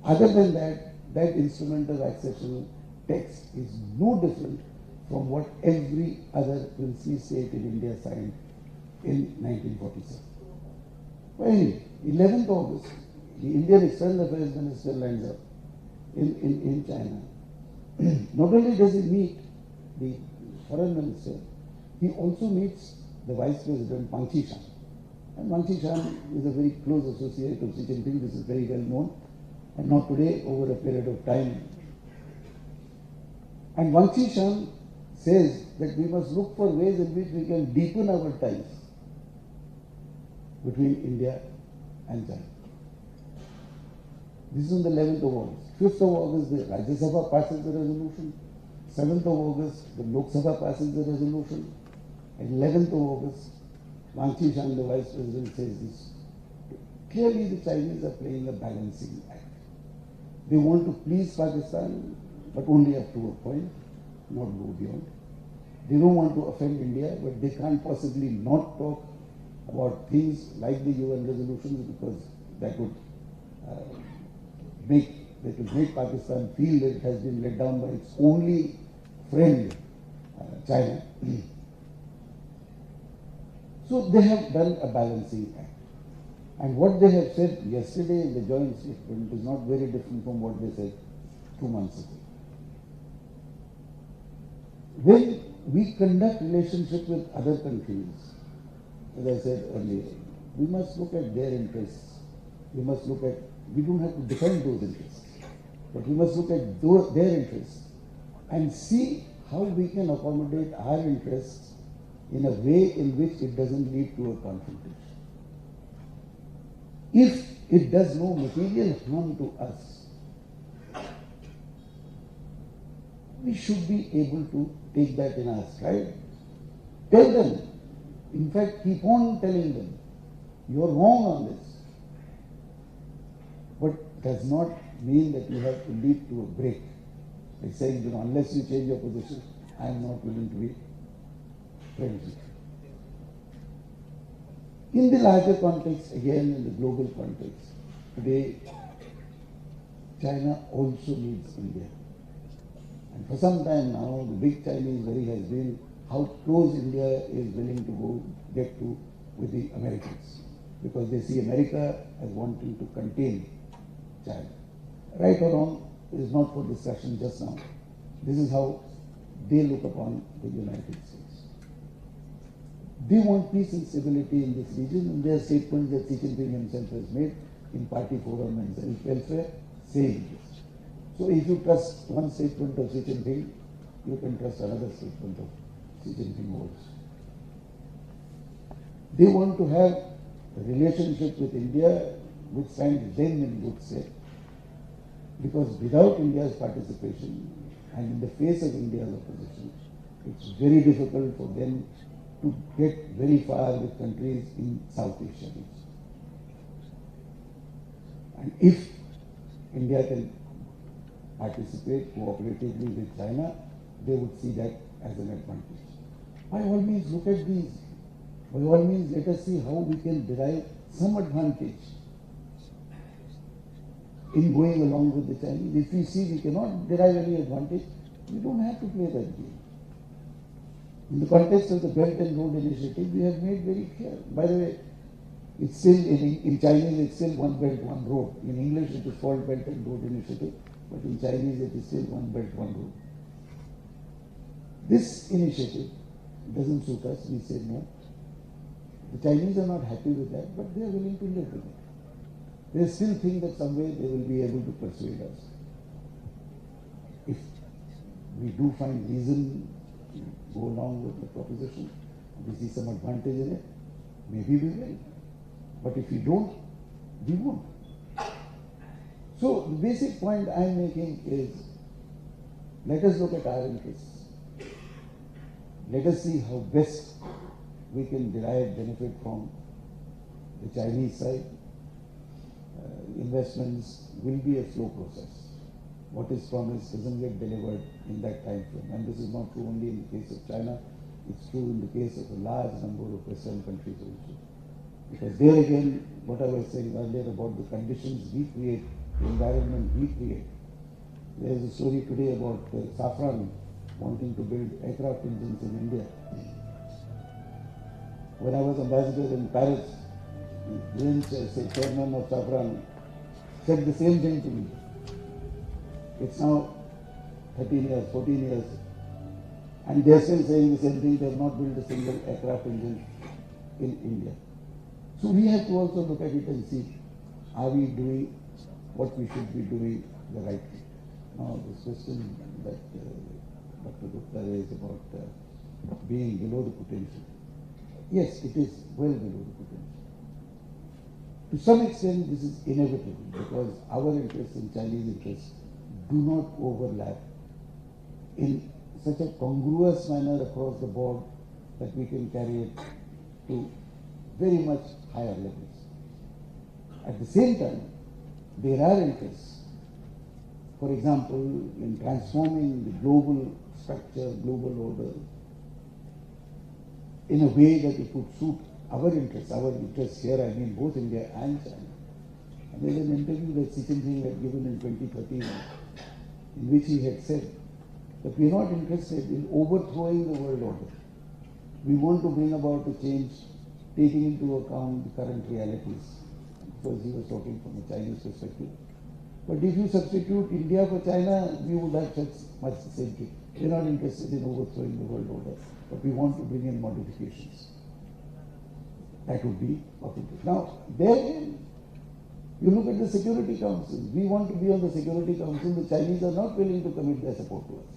Other than that, that instrument of accession text is no different from what every other princely state in India signed in 1947. Finally, 11th August, the Indian External Affairs Minister lands up in China. Not only does he meet the foreign minister, he also meets the Vice President Wang Qishan. And Wang Qishan is a very close associate of Xi Jinping. This is very well known. And not today, over a period of time. And Wang Qishan says that we must look for ways in which we can deepen our ties between India and China. This is on the 11th of August. 5th of August, the Rajya Sabha passes the resolution. 7th of August, the Lok Sabha passes the resolution. And 11th of August, Wang Qishan, the Vice President, says this. Clearly, the Chinese are playing a balancing act. They want to please Pakistan, but only up to a point, not go beyond. They don't want to offend India, but they can't possibly not talk about things like the UN resolutions, because that would make Pakistan feel that it has been let down by its only friend, China. So they have done a balancing act. And what they have said yesterday in the joint statement is not very different from what they said 2 months ago. When we conduct relationship with other countries, as I said earlier, we must look at their interests. We must look at, we don't have to defend those interests, but we must look at their interests and see how we can accommodate our interests in a way in which it doesn't lead to a confrontation. If it does no material harm to us, we should be able to take that in our stride. Tell them, in fact, keep on telling them, you are wrong on this. But does not mean that you have to lead to a break. Like saying, you know, unless you change your position, I am not willing to be friends with you. In the larger context, again in the global context, today China also needs India. And for some time now, the big Chinese worry has been how close India is willing to get to with the Americans, because they see America as wanting to contain China. Right or wrong is not for discussion just now. This is how they look upon the United States. They want peace and stability in this region, and there are statements that Xi Jinping himself has made in party forum and self-welfare saying this. So if you trust one statement of Xi Jinping, you can trust another statement of Xi Jinping also. They want to have a relationship with India which stands them in good stead, because without India's participation and in the face of India's opposition, it's very difficult for them to get very far with countries in South Asia region. And if India can participate cooperatively with China, they would see that as an advantage. By all means, look at these. By all means, let us see how we can derive some advantage in going along with the Chinese. If we see we cannot derive any advantage, we don't have to play that game. In the context of the Belt and Road Initiative, we have made very clear. By the way, it's still, in Chinese, it's still one belt, one road. In English, it is called Belt and Road Initiative, but in Chinese, it is still one belt, one road. This initiative doesn't suit us. We say no. The Chinese are not happy with that, but they are willing to live with it. They still think that some way they will be able to persuade us. If we do find reason to go along with the proposition, we see some advantage in it, maybe we will. But if we don't, we won't. So the basic point I am making is, let us look at our interests. Let us see how best we can derive benefit from the Chinese side. Investments will be a slow process. What is promised doesn't get delivered in that time frame. And this is not true only in the case of China, it's true in the case of a large number of Western countries also. Because there again, what I was saying earlier about the conditions we create, the environment we create. There is a story today about Safran wanting to build aircraft engines in India. When I was ambassador in Paris, the chairman of Safran said the same thing to me. It's now 13 years, 14 years, and they're still saying the same thing. They have not built a single aircraft engine in India. So we have to also look at it and see, are we doing what we should be doing the right thing? Now, this question that Dr. Gupta raised about being below the potential. Yes, it is well below the potential. To some extent, this is inevitable because our interests and Chinese interests do not overlap in such a congruous manner across the board that we can carry it to very much higher levels. At the same time, there are interests, for example, in transforming the global structure, global order, in a way that it would suit our interests here, I mean both India and China. And there was an interview that XiJinping had given in 2013 in which he had said that we are not interested in overthrowing the world order. We want to bring about a change taking into account the current realities. Because he was talking from a Chinese perspective. But if you substitute India for China, we would have such much the same thing. We are not interested in overthrowing the world order, but we want to bring in modifications. That would be of interest. Now, there again, you look at the Security Council. We want to be on the Security Council. The Chinese are not willing to commit their support to us.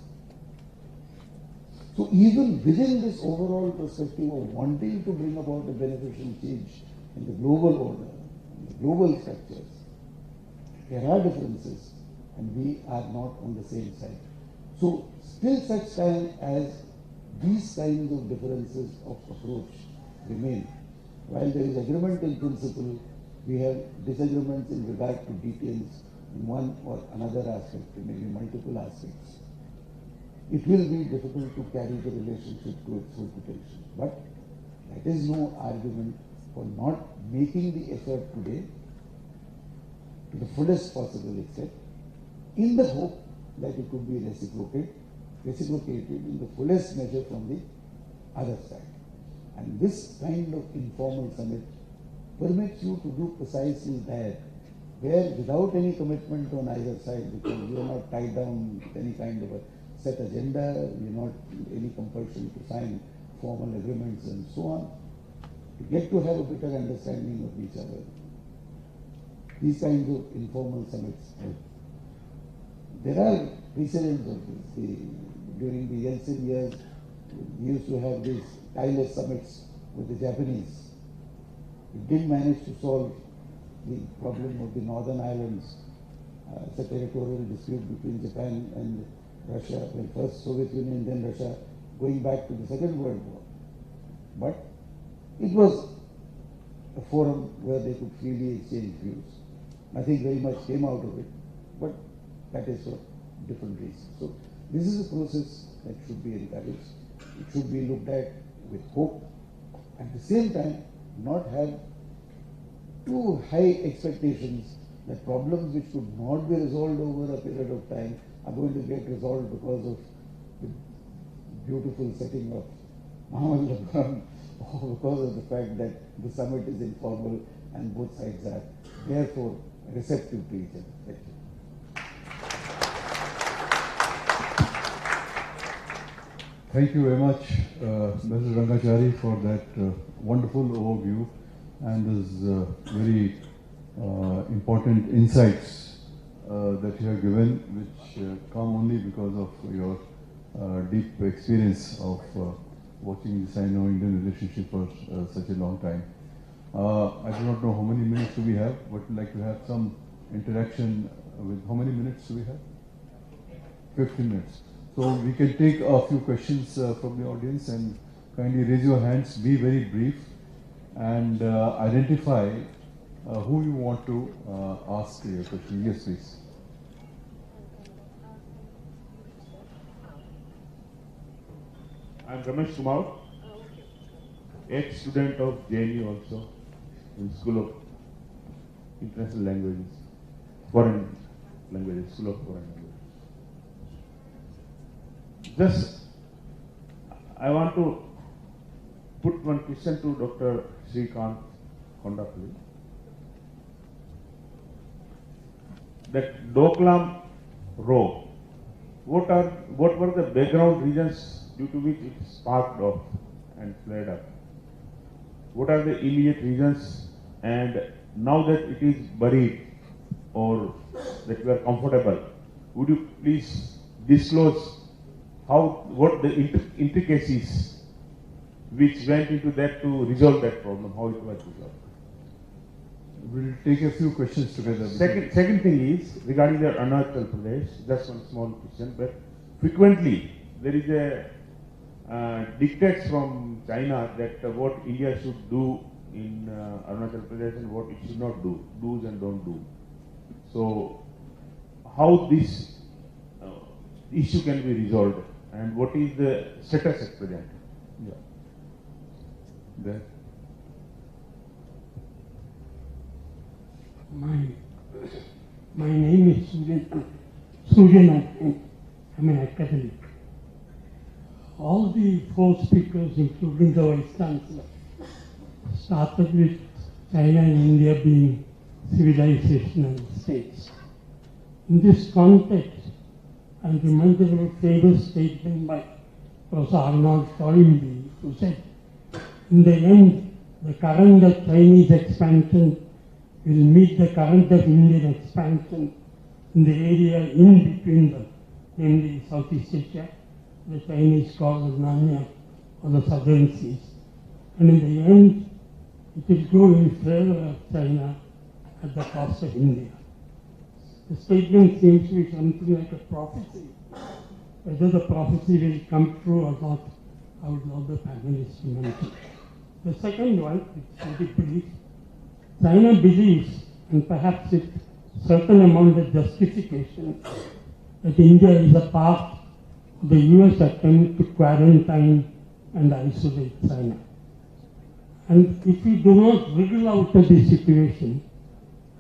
So even within this overall perspective of wanting to bring about a beneficial change in the global order, in the global structures, there are differences and we are not on the same side. So still such time as these kinds of differences of approach remain, while there is agreement in principle, we have disagreements in regard to details in one or another aspect, maybe multiple aspects. It will be difficult to carry the relationship to its full potential. But that is no argument for not making the effort today to the fullest possible extent, in the hope that it could be reciprocated in the fullest measure from the other side. And this kind of informal summit permits you to do precisely that, where without any commitment on either side, because you are not tied down with any kind of a set agenda, you are not any compulsion to sign formal agreements and so on, to get to have a better understanding of each other. These kinds of informal summits help. There are precedents of this. During the Yeltsin years, we used to have these tireless summits with the Japanese. It didn't manage to solve the problem of the northern islands. It's a territorial dispute between Japan and Russia, well, first Soviet Union, then Russia, going back to the Second World War. But it was a forum where they could freely exchange views. Nothing very much came out of it, but that is for different reasons. So this is a process that should be encouraged. It should be looked at with hope. At the same time, not have too high expectations that problems which could not be resolved over a period of time are going to get resolved because of the beautiful setting of Muhammad or because of the fact that the summit is informal and both sides are therefore receptive to each other. Thank you. Thank you very much, Mr. Rangachari, for that wonderful overview and those very important insights that you have given, which come only because of your deep experience of watching the Sino-Indian relationship for such a long time. I do not know how many minutes do we have, but we'd like to have some interaction with, how many minutes do we have? 15 minutes. So we can take a few questions from the audience, and kindly raise your hands, be very brief, and identify who you want to ask your question. Yes, please. I am Ramesh Kumar, ex-student of JNU also. in School of International Languages, Foreign Languages, School of Foreign Languages. Just, I want to put one question to Dr. Srikant Kondapalli. That Doklam Row, what were the background reasons due to which it sparked off and flared up? What are the immediate reasons? And now that it is buried or that we are comfortable, would you please disclose what the intricacies which went into that to resolve that problem, how it was resolved? We'll take a few questions together. Second thing is regarding the Arunachal Pradesh, just one small question, but frequently there is a dictates from China that what India should do in Arunachal Pradesh and what it should not do, do's and don't do. So how this issue can be resolved and what is the status at present? Yeah. There. My name is Sujan. I'm an academic. All the four speakers, including the Vice Chancellor, started with China and India being civilizational states. In this context, I remember a famous statement by Professor Arnold Toynbee, who said, in the end, the current of Chinese expansion will meet the current of Indian expansion in the area in between them, namely Southeast Asia, the Chinese call the Nanya or the Southern Seas. And in the end, it will go in favor of China at the cost of India. The statement seems to be something like a prophecy. Whether the prophecy will come true or not, I would love the panelists to mention. The second one, which is very brief, China believes, and perhaps with certain amount of justification, that India is a part of the US attempt to quarantine and isolate China. And if we do not wriggle out of this situation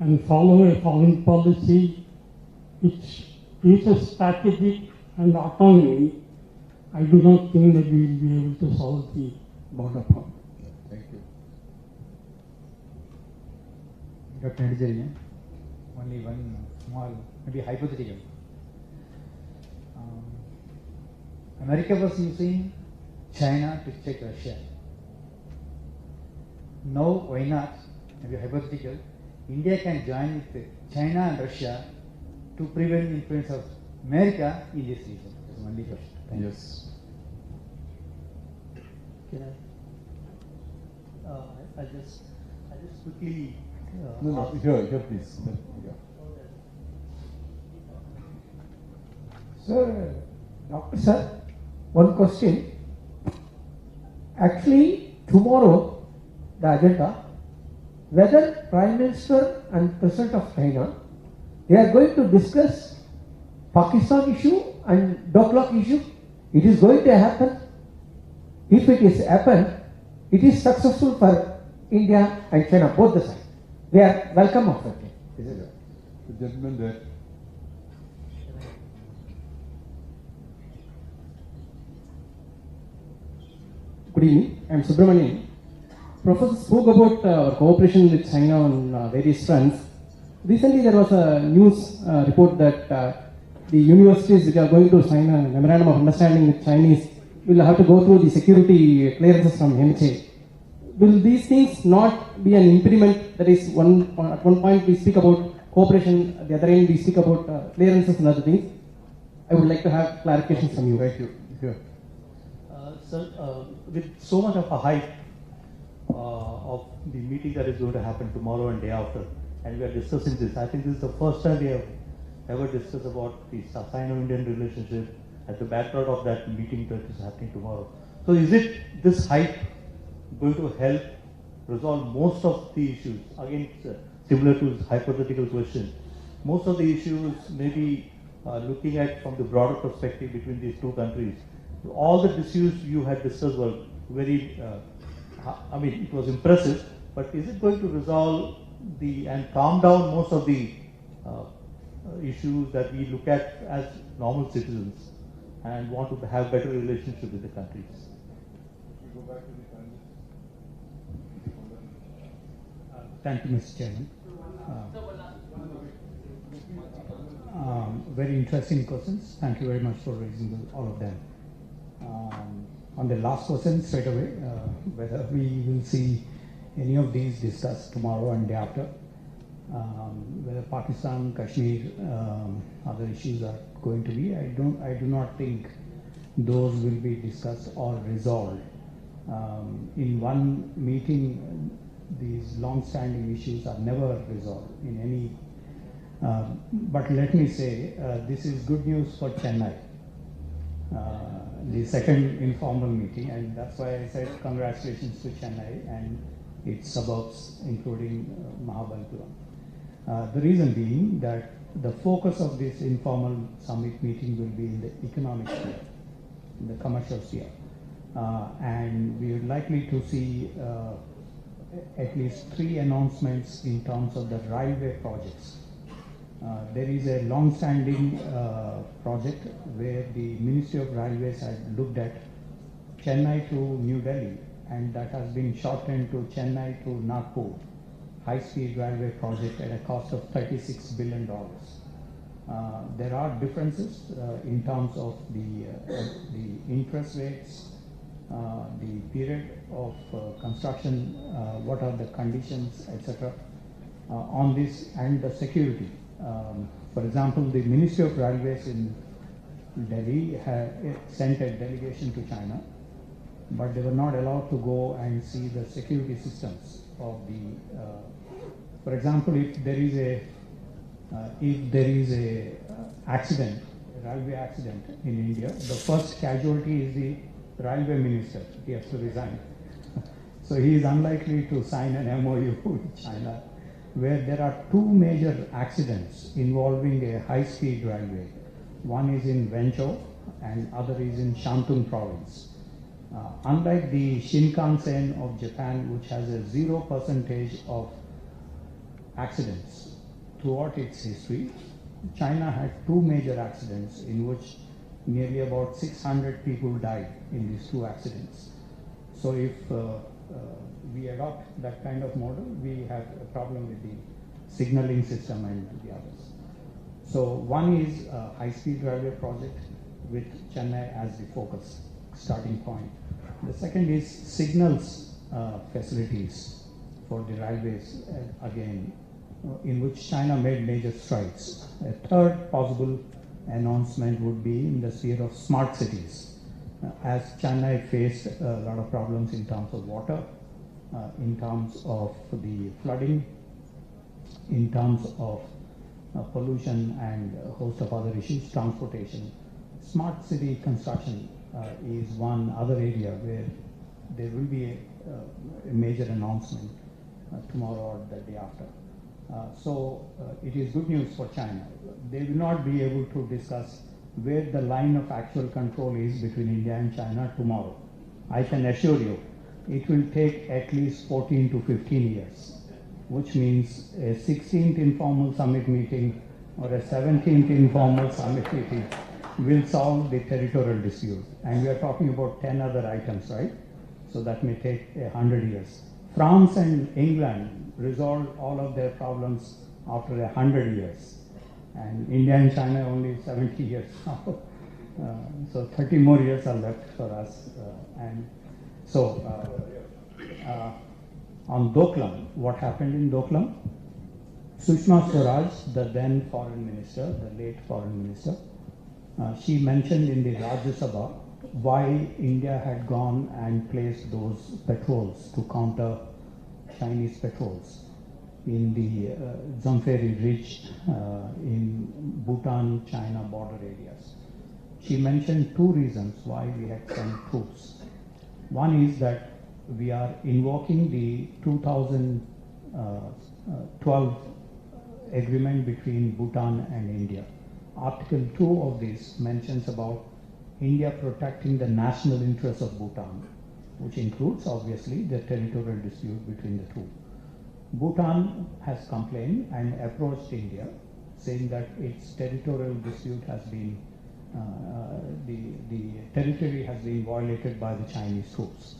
and follow a foreign policy which is a strategic and autonomy, I do not think that we will be able to solve the border problem. Thank you. Dr. Narendra, only one small, maybe hypothetical. America was using China to check Russia. Now, why not? Maybe hypothetical. India can join with China and Russia to prevent the influence of America in this region. That's only question. Thank Yes. Can I just quickly. No, here, please. Yeah. Sir, Doctor Sir, one question. Actually, tomorrow, the agenda, whether Prime Minister and President of China, they are going to discuss Pakistan issue and Doklam issue. It is going to happen. If it is happen, it is successful for India and China, both the sides. They are welcome of it. The gentleman there. Good evening. I am Subramanian. Professor spoke about our cooperation with China on various fronts. Recently, there was a news report that the universities which are going to sign a memorandum of understanding with Chinese will have to go through the security clearances from MHA. Will these things not be an impediment? That is, at one point we speak about cooperation, at the other end we speak about clearances and other things. I would like to have clarifications from you. Thank you. Here. Sir, with so much of a hype of the meeting that is going to happen tomorrow and day after, and we are discussing this, I think this is the first time we have ever discussed about the Sino-Indian relationship at the background of that meeting that is happening tomorrow. So is it this hype going to help resolve most of the issues? Again, similar to this hypothetical question, most of the issues maybe looking at from the broader perspective between these two countries. All the issues you had discussed were very, it was impressive, but is it going to resolve and calm down most of the issues that we look at as normal citizens and want to have better relationship with the countries? Thank you, Mr. Chairman. Very interesting questions. Thank you very much for raising all of them. On the last question, straight away, whether we will see any of these discussed tomorrow and day after, whether Pakistan, Kashmir, other issues are going to be, I do not think those will be discussed or resolved. In one meeting, these long-standing issues are never resolved in any. But let me say, this is good news for Chennai, the second informal meeting, and that's why I said congratulations to Chennai and its suburbs, including Mahabalipuram. The reason being that the focus of this informal summit meeting will be in the economic sphere, in the commercial sphere, and we are likely to see at least 3 announcements in terms of the railway projects. There is a long-standing project where the Ministry of Railways had looked at Chennai to New Delhi, and that has been shortened to Chennai to Nagpur, high-speed railway project at a cost of $36 billion. There are differences in terms of the interest rates, the period of construction, what are the conditions, etc. On this, and the security. For example, the Ministry of Railways in Delhi sent a delegation to China, but they were not allowed to go and see the security systems of the. For example, if there is a accident, a railway accident in India, the first casualty is the railway minister. He has to resign. So he is unlikely to sign an MOU with China, where there are 2 major accidents involving a high-speed railway. One is in Wenzhou and other is in Shantung province. Unlike the Shinkansen of Japan, which has a 0% of accidents throughout its history, China had 2 major accidents in which nearly about 600 people died in these 2 accidents. So if we adopt that kind of model, we have a problem with the signaling system and the others. So one is a high-speed railway project with Chennai as the focus, starting point. The second is signals facilities for the railways, again, in which China made major strides. A third possible announcement would be in the sphere of smart cities, as Chennai faced a lot of problems in terms of water, in terms of the flooding, in terms of pollution and a host of other issues, transportation. Smart city construction is one other area where there will be a major announcement tomorrow or the day after. So it is good news for China. They will not be able to discuss where the line of actual control is between India and China tomorrow. I can assure you, it will take at least 14 to 15 years, which means a 16th informal summit meeting or a 17th informal summit meeting will solve the territorial dispute. And we are talking about 10 other items, right? So that may take 100 years. France and England resolved all of their problems after 100 years. And India and China only 70 years now. So 30 more years are left for us. And so on Doklam, what happened in Doklam? Sushma Swaraj, the then foreign minister, the late foreign minister, she mentioned in the Rajya Sabha why India had gone and placed those patrols to counter Chinese patrols in the Zamfari Ridge in Bhutan-China border areas. She mentioned 2 reasons why we had sent troops. One is that we are invoking the 2012 agreement between Bhutan and India. Article 2 of this mentions about India protecting the national interests of Bhutan, which includes obviously the territorial dispute between the two. Bhutan has complained and approached India, saying that its territorial dispute has been, the territory has been violated by the Chinese troops.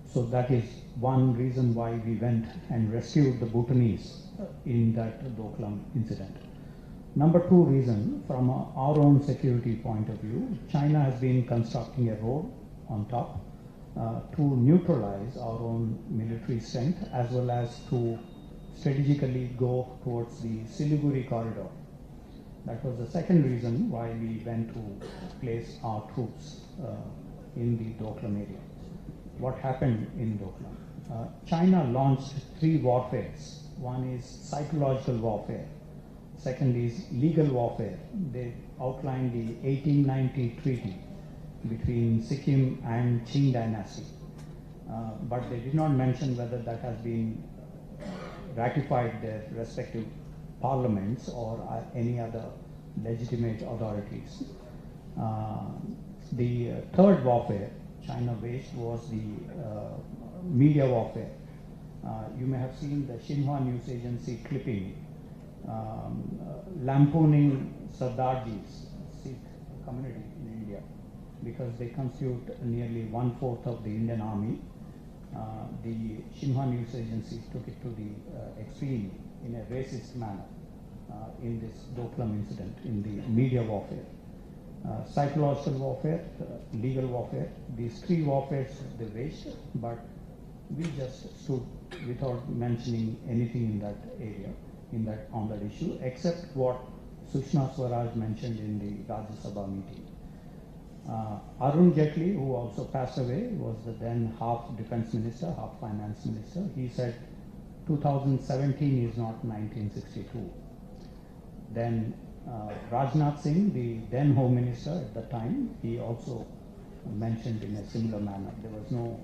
So that is one reason why we went and rescued the Bhutanese in that Doklam incident. Number two reason, from our own security point of view, China has been constructing a road on top to neutralize our own military strength, as well as to strategically go towards the Siliguri corridor. That was the second reason why we went to place our troops in the Doklam area. What happened in Doklam? China launched three warfares. One is psychological warfare. Second is legal warfare. They outlined the 1890 treaty between Sikkim and Qing dynasty. But they did not mention whether that has been ratified their respective parliaments or any other legitimate authorities. The third warfare China waged was the media warfare. You may have seen the Xinhua news agency clipping lampooning Sardarji's Sikh community in India, because they constitute nearly 1/4 of the Indian army. The Xinhua news agency took it to the extreme in a racist manner in this Doklam incident, in the media warfare. Psychological warfare, legal warfare, these three warfares they waged, but we just stood without mentioning anything in that area, on that issue, except what Sushma Swaraj mentioned in the Rajya Sabha meeting. Arun Jaitley, who also passed away, was the then half defense minister, half finance minister. He said 2017 is not 1962. Then Rajnath Singh, the then home minister at the time, he also mentioned in a similar manner. There was no,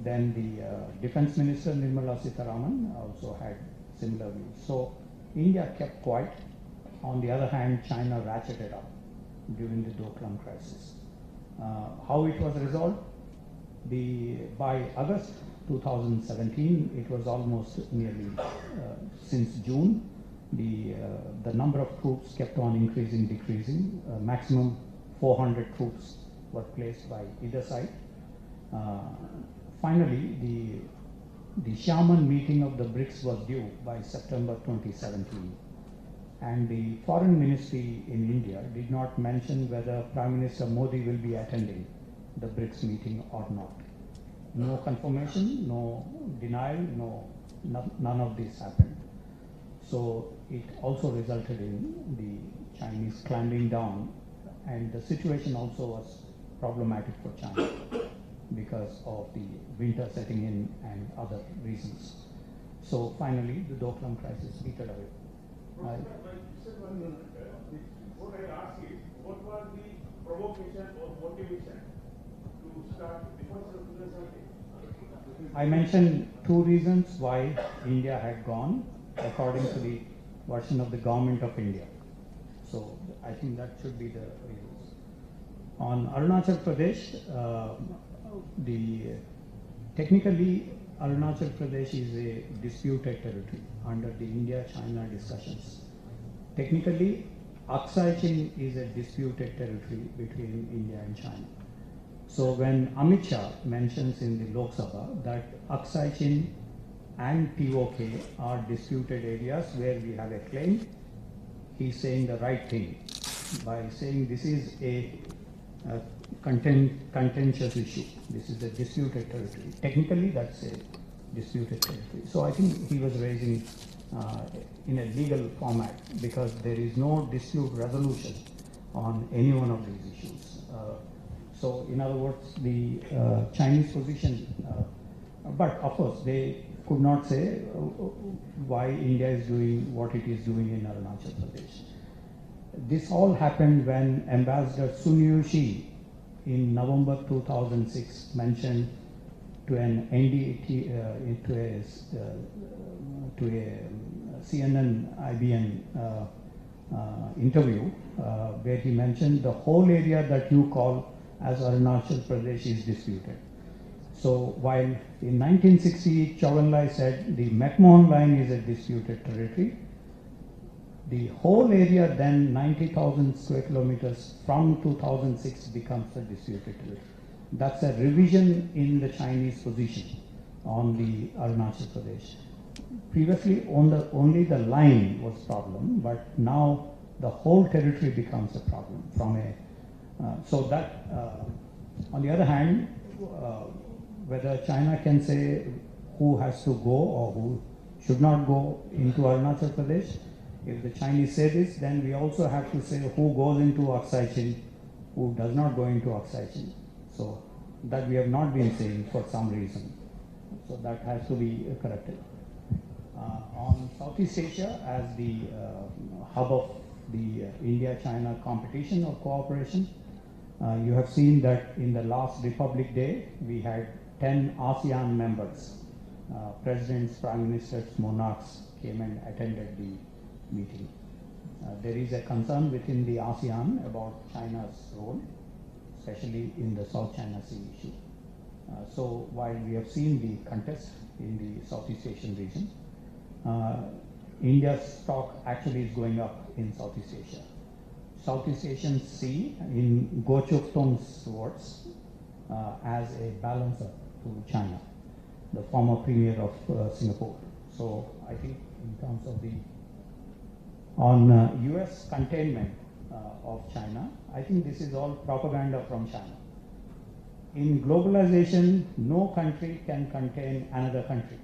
then the defense minister Nirmala Sitharaman also had similar views. So India kept quiet. On the other hand, China ratcheted up during the Doklam crisis. How it was resolved? By August 2017, it was almost nearly since June. The number of troops kept on decreasing. Maximum 400 troops were placed by either side. Finally, the Xiamen meeting of the BRICS was due by September 2017. And the foreign ministry in India did not mention whether Prime Minister Modi will be attending the BRICS meeting or not. No confirmation, no denial, none of this happened. So it also resulted in the Chinese clamping down, and the situation also was problematic for China because of the winter setting in and other reasons. So finally, the Doklam crisis petered away. What I ask is, what was the provocation or motivation to start the first representation? I mentioned two reasons why India had gone, according to the version of the government of India. So I think that should be the reasons. On Arunachal Pradesh, technically Arunachal Pradesh is a disputed territory under the India-China discussions. Technically, XiJinping is a disputed territory between India and China. So when Amit Shah mentions in the Lok Sabha that XiJinping and POK are disputed areas where we have a claim, he's saying the right thing by saying this is a contentious issue. This is a disputed territory. Technically, that's a disputed territory. So I think he was raising in a legal format, because there is no dispute resolution on any one of these issues. So in other words, the Chinese position, but of course they could not say why India is doing what it is doing in Arunachal Pradesh. This all happened when Ambassador Sun Yu-shi in November 2006 mentioned to an NDT, to a CNN IBN interview, where he mentioned the whole area that you call as Arunachal Pradesh is disputed. So while in 1960 Chou En-lai said the McMahon line is a disputed territory, the whole area then 90,000 square kilometers from 2006 becomes a disputed territory. That's a revision in the Chinese position on the Arunachal Pradesh. Previously only the line was problem, but now the whole territory becomes a problem from a, on the other hand, whether China can say who has to go or who should not go into Arunachal Pradesh. If the Chinese say this, then we also have to say who goes into Aksai Chin, who does not go into Aksai Chin. So that we have not been saying for some reason. So that has to be corrected. On Southeast Asia as the hub of the India-China competition or cooperation, you have seen that in the last Republic Day, we had 10 ASEAN members. Presidents, prime ministers, monarchs came and attended the meeting. There is a concern within the ASEAN about China's role, especially in the South China Sea issue. So while we have seen the contest in the Southeast Asian region, India's stock actually is going up in Southeast Asia. Southeast Asian Sea, in Goh Chok Tong's words, as a balancer to China, the former premier of Singapore. So I think in terms of the, on US containment of China, I think this is all propaganda from China. In globalization, no country can contain another country.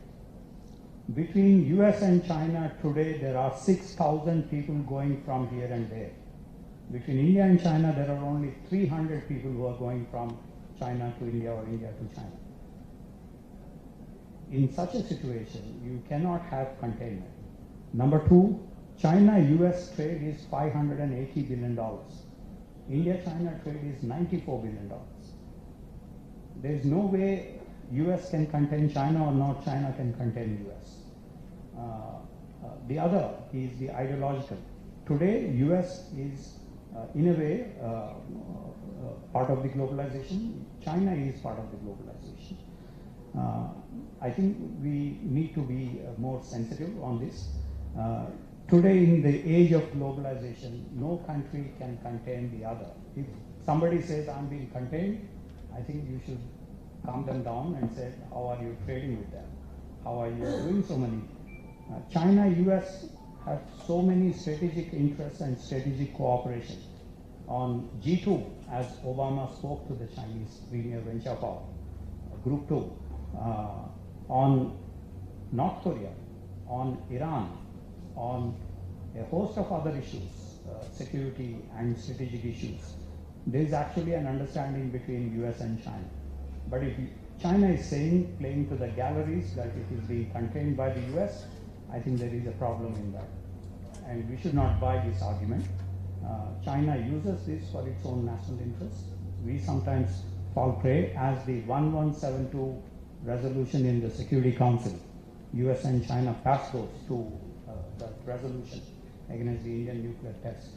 Between US and China today, there are 6,000 people going from here and there. Between India and China, there are only 300 people who are going from China to India or India to China. In such a situation, you cannot have containment. Number two, China-US trade is $580 billion. India-China trade is $94 billion. There is no way US can contain China or not China can contain US. The other is the ideological. Today, US is in a way part of the globalization. China is part of the globalization. I think we need to be more sensitive on this. Today, in the age of globalization, no country can contain the other. If somebody says, I'm being contained, I think you should calm them down and say, how are you trading with them? How are you doing so many? China, US have so many strategic interests and strategic cooperation. On G2, as Obama spoke to the Chinese Premier Wen Jiabao, Group 2, on North Korea, on Iran, on a host of other issues, security and strategic issues. There is actually an understanding between US and China. But if China is saying, playing to the galleries that it is being contained by the US, I think there is a problem in that. And we should not buy this argument. China uses this for its own national interests. We sometimes fall prey, as the 1172 resolution in the Security Council, US and China passed those to the resolution against the Indian nuclear test.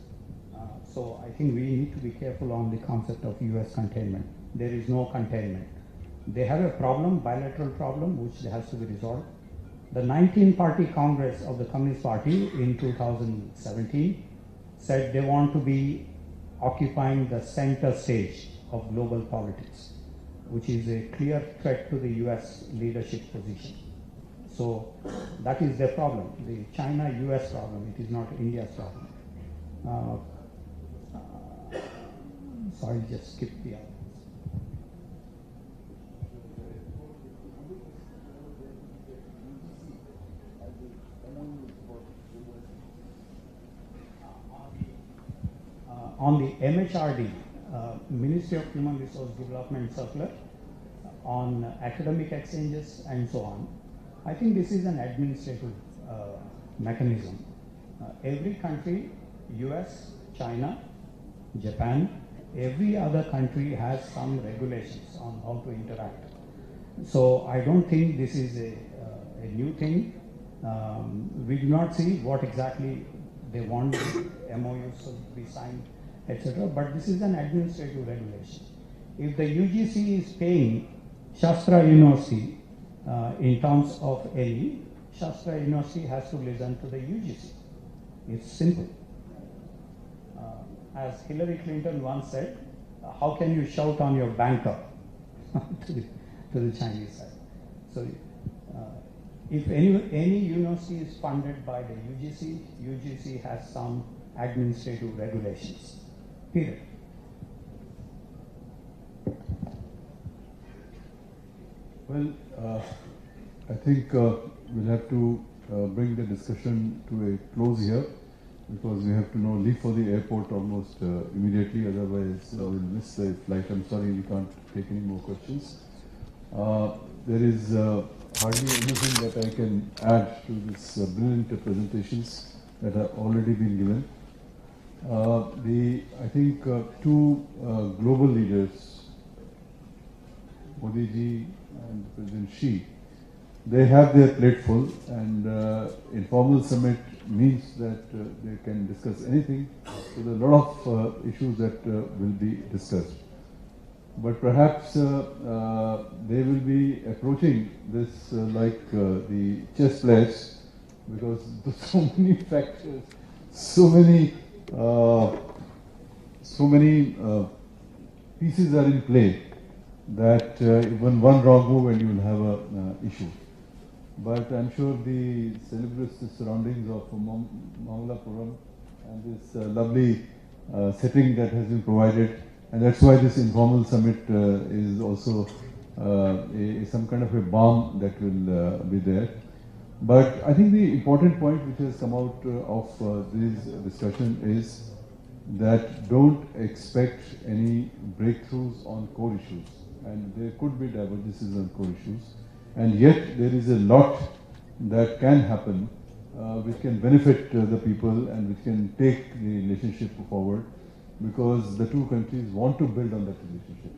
So I think we need to be careful on the concept of US containment. There is no containment. They have a problem, bilateral problem, which has to be resolved. The 19-party Congress of the Communist Party in 2017 said they want to be occupying the center stage of global politics, which is a clear threat to the US leadership position. So that is their problem, the China-US problem. It is not India's problem. Sorry, just skip the others. On the MHRD, Ministry of Human Resource Development Circular, on academic exchanges and so on, I think this is an administrative mechanism. Every country, US, China, Japan, every other country has some regulations on how to interact. So I don't think this is a new thing. We do not see what exactly they want MOUs to be signed, etc. But this is an administrative regulation. If the UGC is paying Shastra University, in terms of any, Shastra University has to listen to the UGC. It's simple. As Hillary Clinton once said, how can you shout on your banker to the Chinese side? So, if any university is funded by the UGC, UGC has some administrative regulations, period. Well, I think we'll have to bring the discussion to a close here, because we have to now leave for the airport almost immediately, otherwise we'll miss the flight. I'm sorry, we can't take any more questions. There is hardly anything that I can add to this brilliant presentations that have already been given. I think two global leaders, Modi ji and President Xi, they have their plate full, and informal summit means that they can discuss anything. So there are a lot of issues that will be discussed. But perhaps they will be approaching this like the chess players, because there's so many factors, so many pieces are in play, that even one wrong move and you will have an issue. But I'm sure the celebrous surroundings of Mangalapuram and this lovely setting that has been provided, and that's why this informal summit is also some kind of a balm that will be there. But I think the important point which has come out of this discussion is that don't expect any breakthroughs on core issues, and there could be divergences on core issues, and yet there is a lot that can happen which can benefit the people and which can take the relationship forward, because the two countries want to build on that relationship.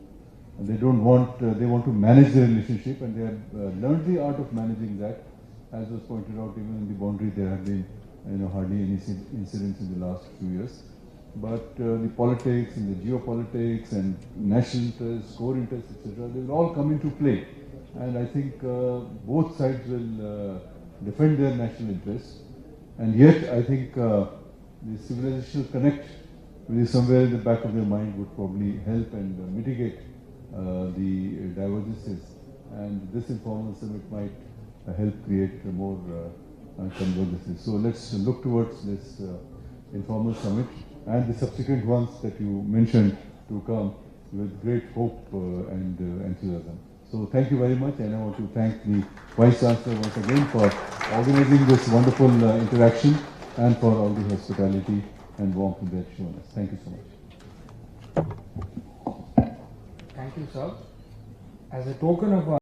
And they don't want, they want to manage the relationship, and they have learned the art of managing that. As was pointed out, even in the boundary there have been hardly any incidents in the last few years. But the politics and the geopolitics and national interests, core interests, etc., they will all come into play. And I think both sides will defend their national interests. And yet I think the civilizational connect, which is somewhere in the back of their mind, would probably help and mitigate the divergences. And this informal summit might help create more convergences. So let's look towards this informal summit and the subsequent ones that you mentioned to come with great hope and enthusiasm. So thank you very much, and I want to thank the Vice Chancellor once again for organizing this wonderful interaction and for all the hospitality and warmth that they've shown us. Thank you so much. Thank you, sir. As a token of our